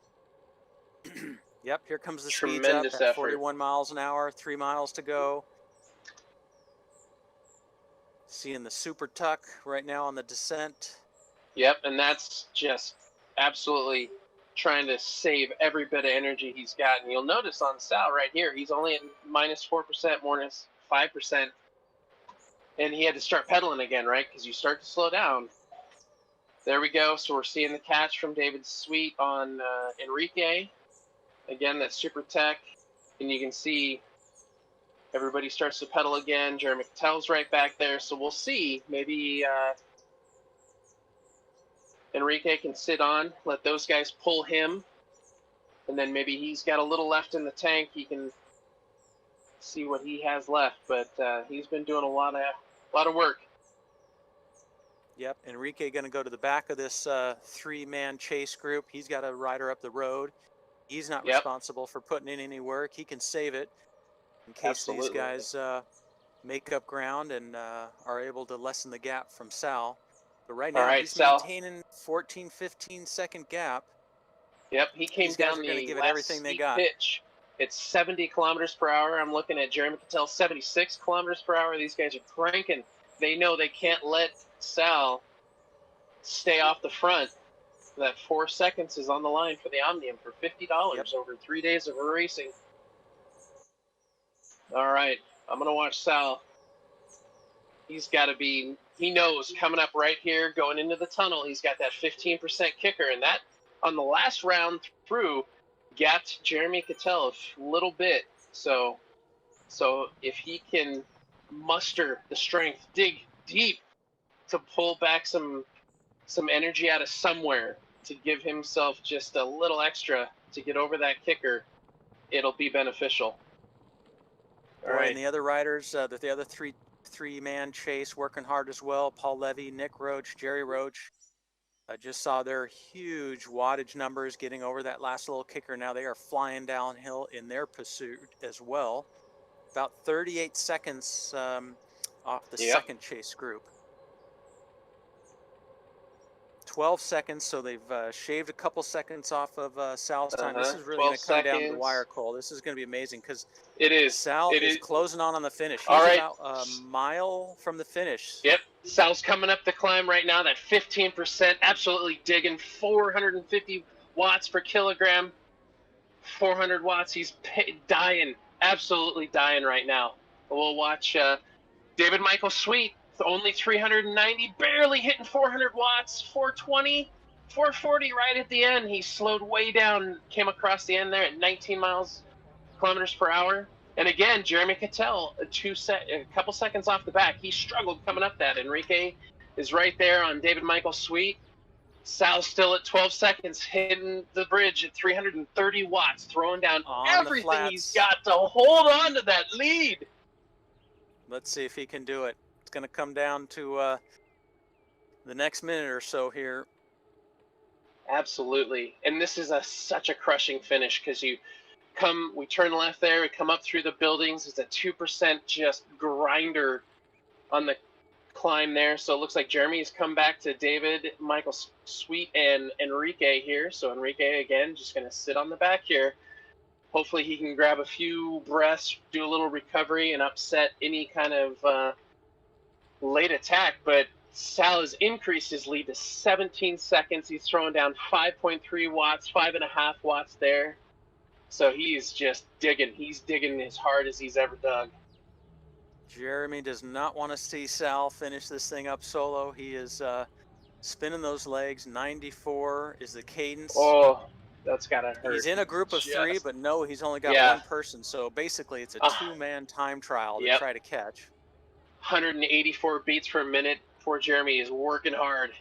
Yep, here comes the speeds Tremendous up at effort. 41 miles an hour, 3 miles to go. Seeing the super tuck right now on the descent. Yep, and that's just absolutely trying to save every bit of energy he's got. And you'll notice on Sal right here, he's only at minus 4%, minus 5%. And he had to start pedaling again, right? Because you start to slow down. There we go. So we're seeing the catch from David Sweet on Enrique. Again, that's super tech. And you can see everybody starts to pedal again. Jeremy Cattell's right back there. So we'll see. Maybe Enrique can sit on, let those guys pull him. And then maybe he's got a little left in the tank. He can see what he has left. But he's been doing a lot of work. Yep, Enrique going to go to the back of this 3-man chase group. He's got a rider up the road. He's not responsible for putting in any work. He can save it in case these guys make up ground and are able to lessen the gap from Sal. But right now he's maintaining 14, 15-second gap. Yep, he came down the give it everything they got. Pitch. It's 70 kilometers per hour. I'm looking at Jeremy Cattell, 76 kilometers per hour. These guys are cranking. They know they can't let Sal stay off the front. That 4 seconds is on the line for the Omnium for $50 over 3 days of racing. All right, I'm going to watch Sal. He's got to be, he knows coming up right here, going into the tunnel, he's got that 15% kicker. And that, on the last round through, gapped Jeremy Cattell a little bit. So if he can muster the strength, dig deep to pull back some energy out of somewhere to give himself just a little extra to get over that kicker, it'll be beneficial. All right. And the other riders, the other three-man chase working hard as well. Paul Levy, Nick Roach, Jerry Roach. I just saw their huge wattage numbers getting over that last little kicker. Now they are flying downhill in their pursuit as well. About 38 seconds off the second chase group. 12 seconds, so they've shaved a couple seconds off of Sal's time. This is really going to come down to the wire, Cole. This is going to be amazing because Sal is closing on the finish. He's about a mile from the finish. Yep, Sal's coming up the climb right now. That 15%, absolutely digging. 450 watts per kilogram. 400 watts. He's dying, absolutely dying right now. We'll watch David Michael Sweet. Only 390, barely hitting 400 watts, 420, 440 right at the end. He slowed way down, came across the end there at 19 kilometers per hour. And again, Jeremy Cattell, a couple seconds off the back. He struggled coming up that. Enrique is right there on David Michael Sweet. Sal's still at 12 seconds, hitting the bridge at 330 watts, throwing down everything he's got to hold on to that lead. Let's see if he can do it. It's going to come down to the next minute or so here. Absolutely. And this is such a crushing finish because we turn left there, we come up through the buildings. It's a 2% just grinder on the climb there. So it looks like Jeremy's come back to David, Michael Sweet, and Enrique here. So Enrique, again, just going to sit on the back here. Hopefully he can grab a few breaths, do a little recovery, and upset any kind of late attack. But Sal has increased his lead to 17 seconds. He's throwing down 5.3 watts, 5.5 watts there. So he's just digging. He's digging as hard as he's ever dug. Jeremy does not want to see Sal finish this thing up solo. He is spinning those legs. 94 is the cadence. Oh, That's gotta hurt. He's in a group of three, but no, he's only got one person. So basically, it's a two-man time trial to try to catch. 184 beats per minute. Poor Jeremy is working hard.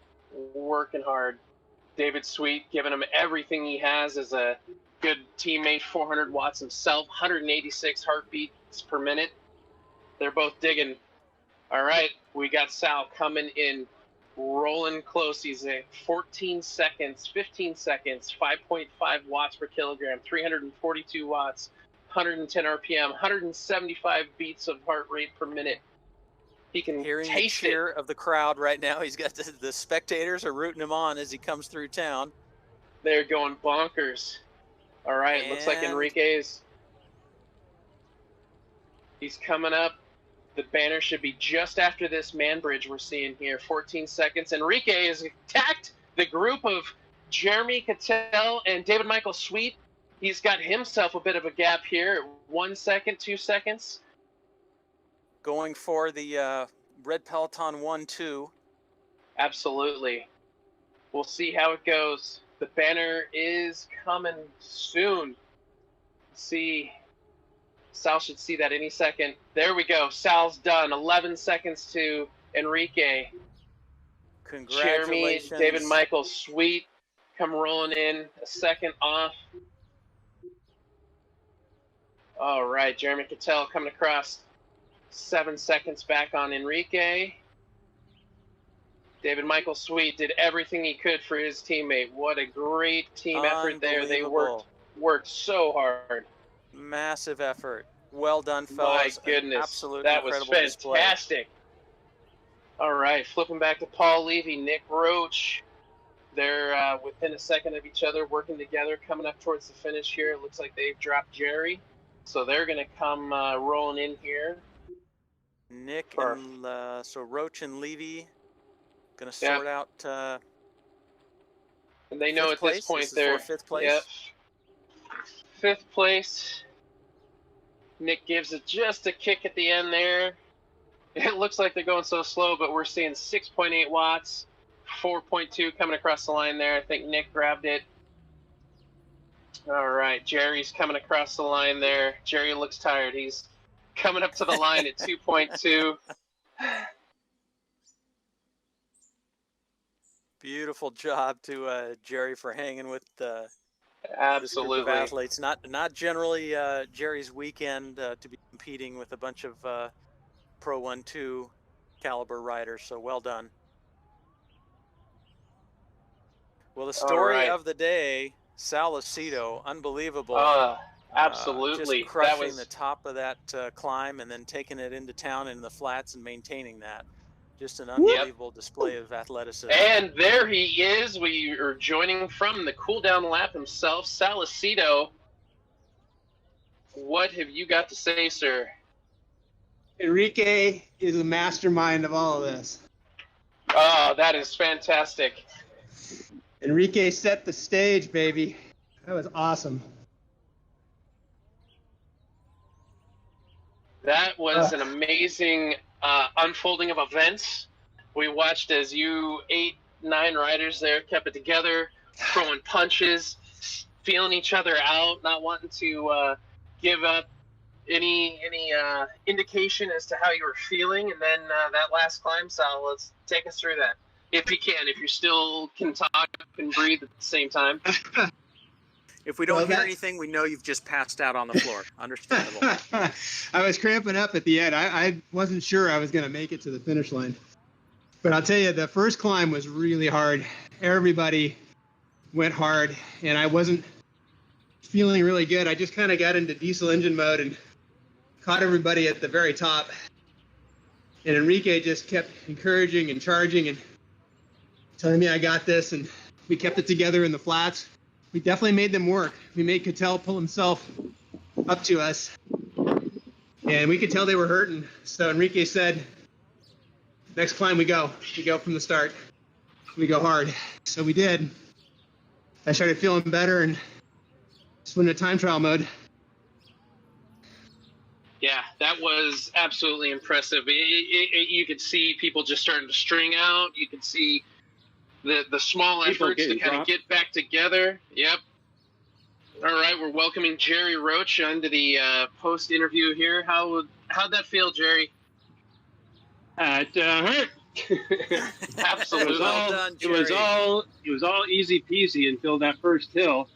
David Sweet giving him everything he has as a good teammate. 400 watts himself. 186 heartbeats per minute. They're both digging. All right, we got Sal coming in, rolling close. He's at 14 seconds, 15 seconds, 5.5 watts per kilogram, 342 watts, 110 RPM, 175 beats of heart rate per minute. He can hearing the taste cheer of the crowd right now. He's got the spectators are rooting him on as he comes through town. They're going bonkers. All right, looks like Enrique's. He's coming up. The banner should be just after this man bridge we're seeing here. 14 seconds. Enrique has attacked the group of Jeremy Cattell and David Michael Sweet. He's got himself a bit of a gap here. 1 second, 2 seconds. Going for the red Peloton 1-2. Absolutely. We'll see how it goes. The banner is coming soon. See, Sal should see that any second. There we go. Sal's done. 11 seconds to Enrique. Congratulations. Jeremy, David Michael Sweet come rolling in a second off. All right, Jeremy Cattell coming across. 7 seconds back on Enrique. David Michael Sweet did everything he could for his teammate. What a great team effort there. They worked so hard. Massive effort. Well done, fellas. My goodness. Absolutely that was fantastic. Display. All right, flipping back to Paul Levy, Nick Roach. They're within a second of each other, working together, coming up towards the finish here. It looks like they've dropped Jerry. So they're going to come rolling in here. Nick and so Roach and Levy going to sort out. And they know at this point they're fifth place. Yep. Fifth place. Nick gives it just a kick at the end there. It looks like they're going so slow, but we're seeing 6.8 watts, 4.2 coming across the line there. I think Nick grabbed it. All right, Jerry's coming across the line there. Jerry looks tired. He's coming up to the line at 2.2. Beautiful job to Jerry for hanging with absolutely this group of athletes. Not generally Jerry's weekend to be competing with a bunch of Pro 1-2 caliber riders. So well done. Well, the story of the day, Sal Aceto, unbelievable. Absolutely. Just crushing the top of that climb and then taking it into town in the flats and maintaining that. Just an unbelievable display of athleticism. And there he is. We are joining from the cool down lap himself, Sal Aceto. What have you got to say, sir? Enrique is a mastermind of all of this. Oh, that is fantastic. Enrique set the stage, baby. That was awesome. That was an amazing unfolding of events. We watched as you 8, 9 riders there kept it together, throwing punches, feeling each other out, not wanting to give up any indication as to how you were feeling. And then that last climb, Sal, let's take us through that. If you can, if you still can talk and breathe at the same time. If we don't hear anything, we know you've just passed out on the floor. Understandable. I was cramping up at the end. I wasn't sure I was going to make it to the finish line. But I'll tell you, the first climb was really hard. Everybody went hard, and I wasn't feeling really good. I just kind of got into diesel engine mode and caught everybody at the very top. And Enrique just kept encouraging and charging and telling me I got this, and we kept it together in the flats. We definitely made them work. We made Cattell pull himself up to us, and we could tell they were hurting. So Enrique said, next climb we go. We go from the start. We go hard. So we did. I started feeling better and just went into time trial mode. Yeah, that was absolutely impressive. You could see people just starting to string out. You could see the small efforts to kind of get back together. Yep. All right, we're welcoming Jerry Roach onto the post-interview here. How'd that feel, Jerry? It hurt. Absolutely. Well done, Jerry. It was all easy peasy until that first hill,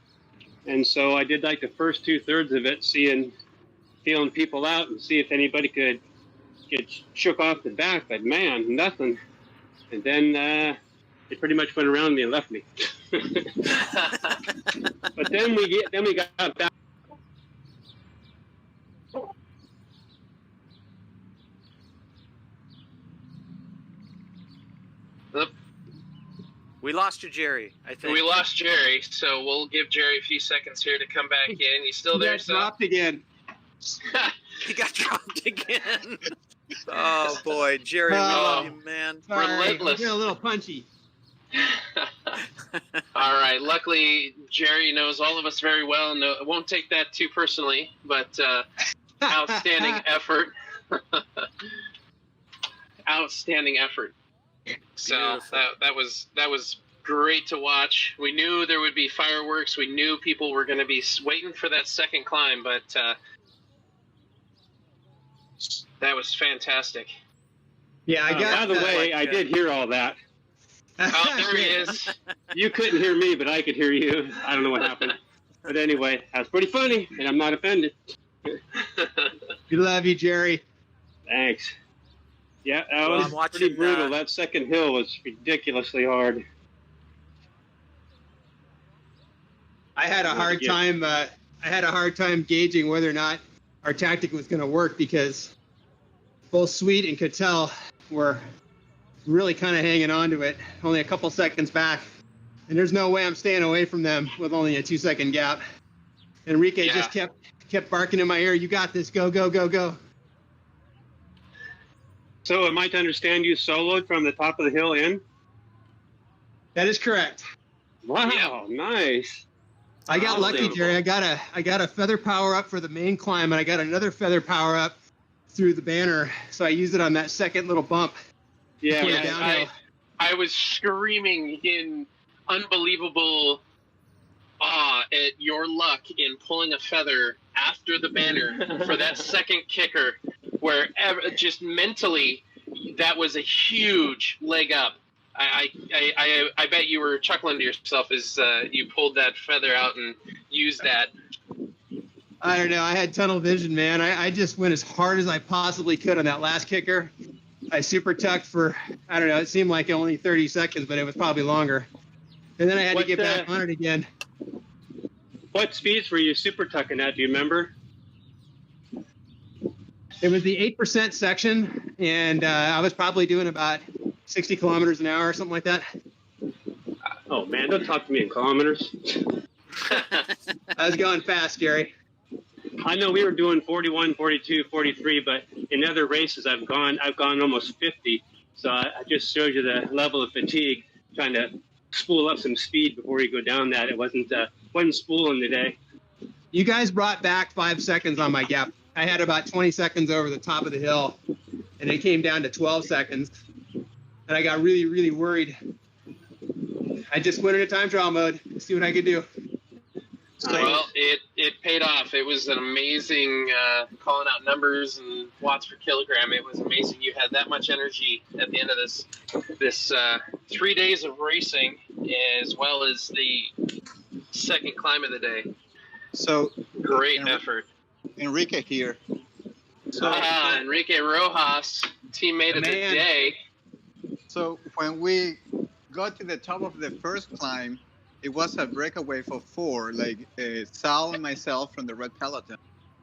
and so I did like the first 2/3 of it, feeling people out and see if anybody could get shook off the back, but man, nothing. And then they pretty much went around me and left me. But then we got back. We lost you, Jerry, I think. We lost Jerry, so we'll give Jerry a few seconds here to come back in. He's still there, so. Dropped again. He got dropped again. Oh, boy. Jerry, we love you, man. Sorry, Relentless. I'm getting a little punchy. All right. Luckily, Jerry knows all of us very well. No, it won't take that too personally, but outstanding effort. Outstanding effort. So that was great to watch. We knew there would be fireworks. We knew people were going to be waiting for that second climb, but that was fantastic. Yeah, I got. By the way, I did hear all that. Oh, there he is. You couldn't hear me, but I could hear you. I don't know what happened. But anyway, that's pretty funny, and I'm not offended. We love you, Jerry. Thanks. Yeah, that Well, was I'm watching, pretty brutal. That second hill was ridiculously hard. I had a hard time. I had a hard time gauging whether or not our tactic was going to work because both Sweet and Cattell were really kind of hanging on to it, only a couple seconds back. And there's no way I'm staying away from them with only a 2-second gap. Enrique just kept barking in my ear, "You got this, go, go, go, go." So am I to understand you soloed from the top of the hill in? That is correct. Wow, nice. I got lucky, Jerry. I got a feather power up for the main climb, and I got another feather power up through the banner. So I used it on that second little bump. Yeah, downhill. I was screaming in unbelievable awe at your luck in pulling a feather after the banner for that second kicker, where just mentally that was a huge leg up. I bet you were chuckling to yourself as you pulled that feather out and used that. I don't know. I had tunnel vision, man. I just went as hard as I possibly could on that last kicker. I super tucked for, I don't know, it seemed like only 30 seconds, but it was probably longer. And then I had to get back on it again. What speeds were you super tucking at? Do you remember? It was the 8% section, and I was probably doing about 60 kilometers an hour or something like that. Oh, man, don't talk to me in kilometers. I was going fast, Jerry. I know we were doing 41, 42, 43, but in other races I've gone almost 50. So I just showed you the level of fatigue, trying to spool up some speed before you go down that. It wasn't spooling today. You guys brought back 5 seconds on my gap. I had about 20 seconds over the top of the hill, and it came down to 12 seconds. And I got really, really worried. I just went into time trial mode to see what I could do. Well, it paid off. It was an amazing calling out numbers and watts per kilogram. It was amazing. You had that much energy at the end of this 3 days of racing, as well as the second climb of the day. So great effort. Enrique here. So Enrique Rojas, teammate of the day. So when we got to the top of the first climb, it was a breakaway for 4, like Sal and myself from the Red Peloton,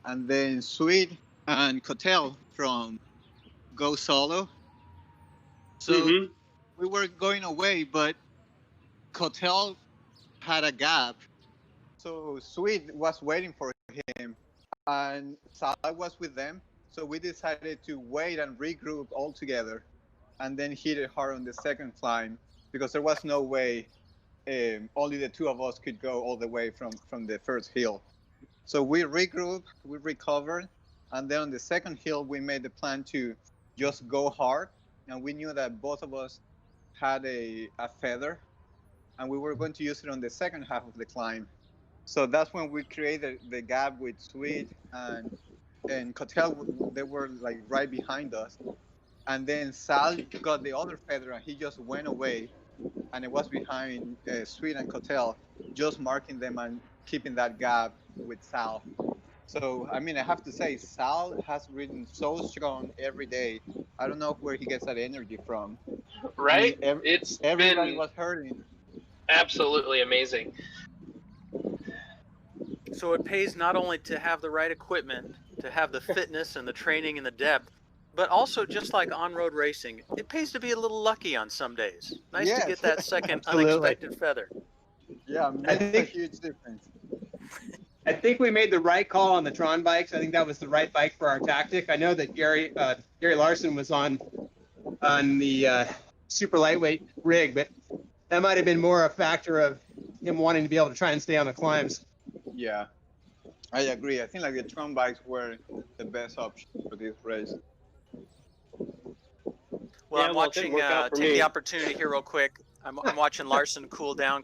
and then Sweet and Cotel from Go Solo. So we were going away, but Cotel had a gap. So Sweet was waiting for him, and Sal was with them. So we decided to wait and regroup all together, and then hit it hard on the second climb, because there was no way only the two of us could go all the way from the first hill. So we regrouped, we recovered, and then on the second hill, we made the plan to just go hard. And we knew that both of us had a feather, and we were going to use it on the second half of the climb. So that's when we created the gap with Sweet and Cotel. They were like right behind us, and then Sal got the other feather and he just went away, and it was behind Sweet and Cotel, just marking them and keeping that gap with Sal. So I mean, I have to say, Sal has ridden so strong every day. I don't know where he gets that energy from. I mean, Right? It's everybody been was hurting. absolutely amazing. So it pays not only to have the right equipment, to have the fitness and the training and the depth, but also just like on-road racing, it pays to be a little lucky on some days. Nice to Yes, get that second Absolutely. unexpected feather. yeah, I makes a think huge difference. I think we made the right call on the Tron bikes. I think that was the right bike for our tactic. I know that Gary Larson was on the super lightweight rig, but that might have been more a factor of him wanting to be able to try and stay on the climbs. Yeah, I agree. I think like the Tron bikes were the best option for this race. Well, Yeah, I'm well, it didn't watching, work out for take me. the opportunity here real quick. I'm watching Larson cool down,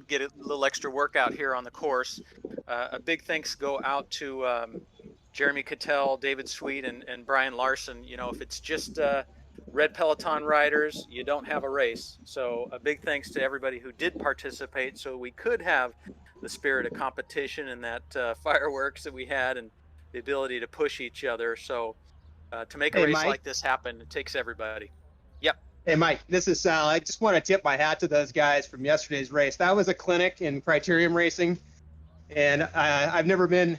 get a little extra workout here on the course. A big thanks go out to Jeremy Cattell, David Sweet, and Brian Larson. You know, if it's just Red Peloton riders, you don't have a race. So a big thanks to everybody who did participate so we could have the spirit of competition and that fireworks that we had and the ability to push each other. So to make a Hey, race Mike. like this happen, it takes everybody. Yep. Hey, Mike, this is Sal. I just want to tip my hat to those guys from yesterday's race. That was a clinic in criterium racing, and I've never been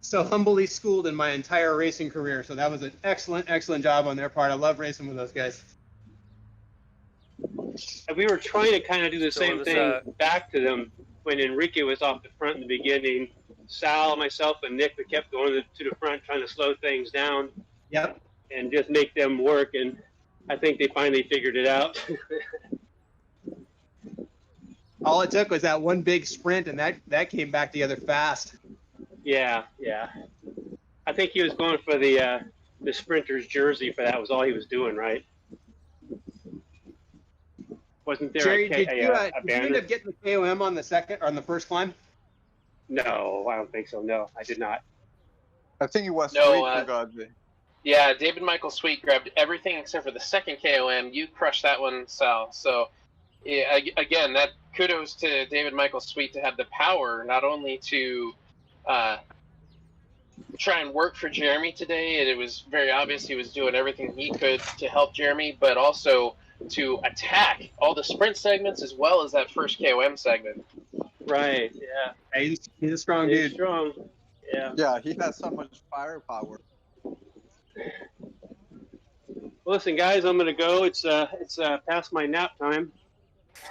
so humbly schooled in my entire racing career. So that was an excellent, excellent job on their part. I love racing with those guys. And we were trying to kind of do the So it same was, thing back to them when Enrique was off the front in the beginning. Sal, myself, and Nick, we kept going to the front, trying to slow things down Yep. and just make them work. And I think they finally figured it out. All it took was that one big sprint, and that came back together fast. Yeah. I think he was going for the sprinter's jersey for that. Was all he was doing, right? Wasn't there Jerry, a did you end banner? up getting the KOM on the first climb? No, I don't think so. No, I did not. I think it was No, Sweet who got the. Yeah, David Michael Sweet grabbed everything except for the second KOM. You crushed that one, Sal. So, yeah, again, that kudos to David Michael Sweet to have the power not only to try and work for Jeremy today, and it was very obvious he was doing everything he could to help Jeremy, but also to attack all the sprint segments as well as that first KOM segment. Right. Yeah. Hey, he's a strong He's dude. strong. Yeah. Yeah, he has so much firepower. Well, listen, guys, I'm gonna go. It's past my nap time.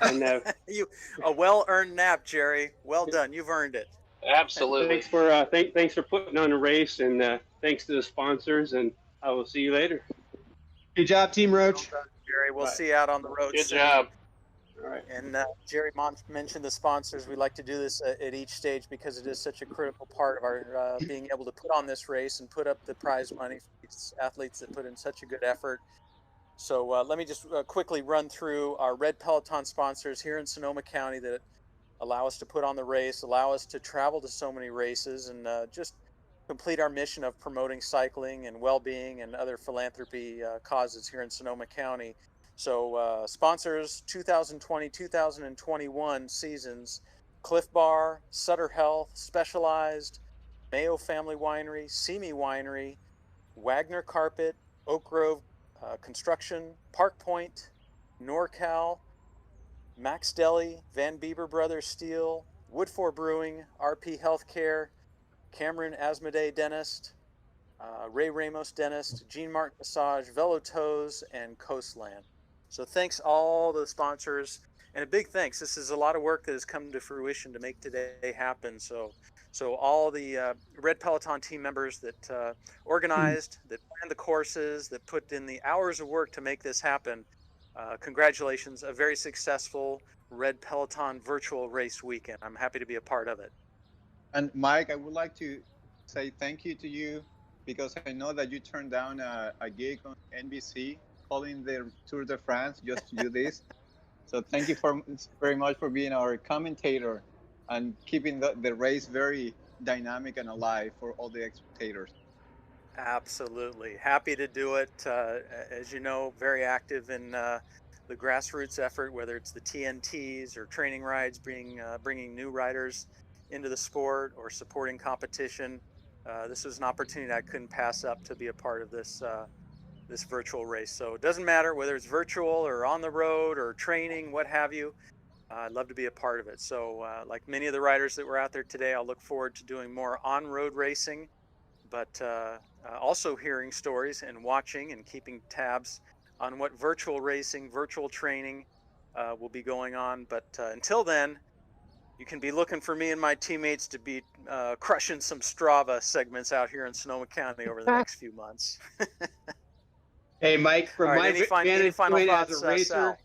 And A well-earned nap, Jerry. Well done. You've earned it. Absolutely. thanks for putting on a race, and thanks to the sponsors. And I will see you later. Good job, Team Roach. Well done, Jerry. We'll Bye. see you out on the road Good soon. job. All right. And Jerry mentioned the sponsors. We like to do this at each stage because it is such a critical part of our being able to put on this race and put up the prize money for these athletes that put in such a good effort. So let me just quickly run through our Red Peloton sponsors here in Sonoma County that allow us to put on the race, allow us to travel to so many races, and just complete our mission of promoting cycling and well-being and other philanthropy causes here in Sonoma County. So sponsors 2020-2021 seasons: Cliff Bar, Sutter Health, Specialized, Mayo Family Winery, Simi Winery, Wagner Carpet, Oak Grove Construction, Park Point, NorCal, Max Deli, Van Bieber Brothers Steel, Woodford Brewing, RP Healthcare, Cameron Asmodee Dentist, Ray Ramos Dentist, Gene Martin Massage, Velo Toes, and Coastland. So thanks all the sponsors, and a big thanks. This is a lot of work that has come to fruition to make today happen. So all the Red Peloton team members that organized, that planned the courses, that put in the hours of work to make this happen, congratulations. A very successful Red Peloton virtual race weekend. I'm happy to be a part of it. And Mike, I would like to say thank you to you because I know that you turned down a gig on NBC calling the Tour de France just to do this. So thank you very much for being our commentator and keeping the race very dynamic and alive for all the spectators. Absolutely. Happy to do it. As you know, very active in the grassroots effort, whether it's the TNTs or training rides, bringing new riders into the sport or supporting competition. This was an opportunity I couldn't pass up to be a part of this virtual race. So it doesn't matter whether it's virtual or on the road or training, what have you. I'd love to be a part of it. So like many of the riders that were out there today, I'll look forward to doing more on-road racing, but also hearing stories and watching and keeping tabs on what virtual racing, virtual training will be going on. But until then, you can be looking for me and my teammates to be crushing some Strava segments out here in Sonoma County over the next few months. Hey, Mike, All from right, my any vantage final point as thoughts, a racer, Sal?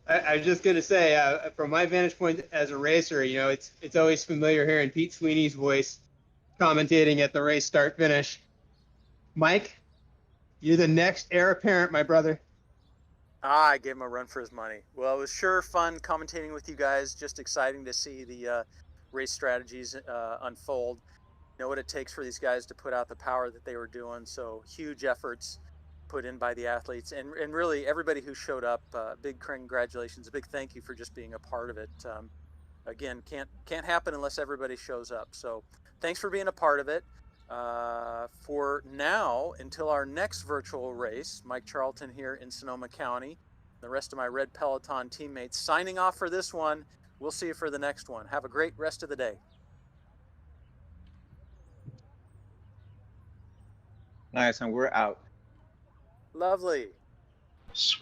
I was just going to say, from my vantage point as a racer, it's always familiar hearing Pete Sweeney's voice commentating at the race start finish. Mike, you're the next heir apparent, my brother. I gave him a run for his money. Well, it was sure fun commentating with you guys. Just exciting to see the race strategies unfold. Know what it takes for these guys to put out the power that they were doing. So huge efforts put in by the athletes and really everybody who showed up. Big congratulations, a big thank you for just being a part of it. Again, can't happen unless everybody shows up. So thanks for being a part of it. For now, until our next virtual race, Mike Charlton here in Sonoma County, the rest of my Red Peloton teammates signing off for this one. We'll see you for the next one. Have a great rest of the day. Nice, and we're out. Lovely. Sweet.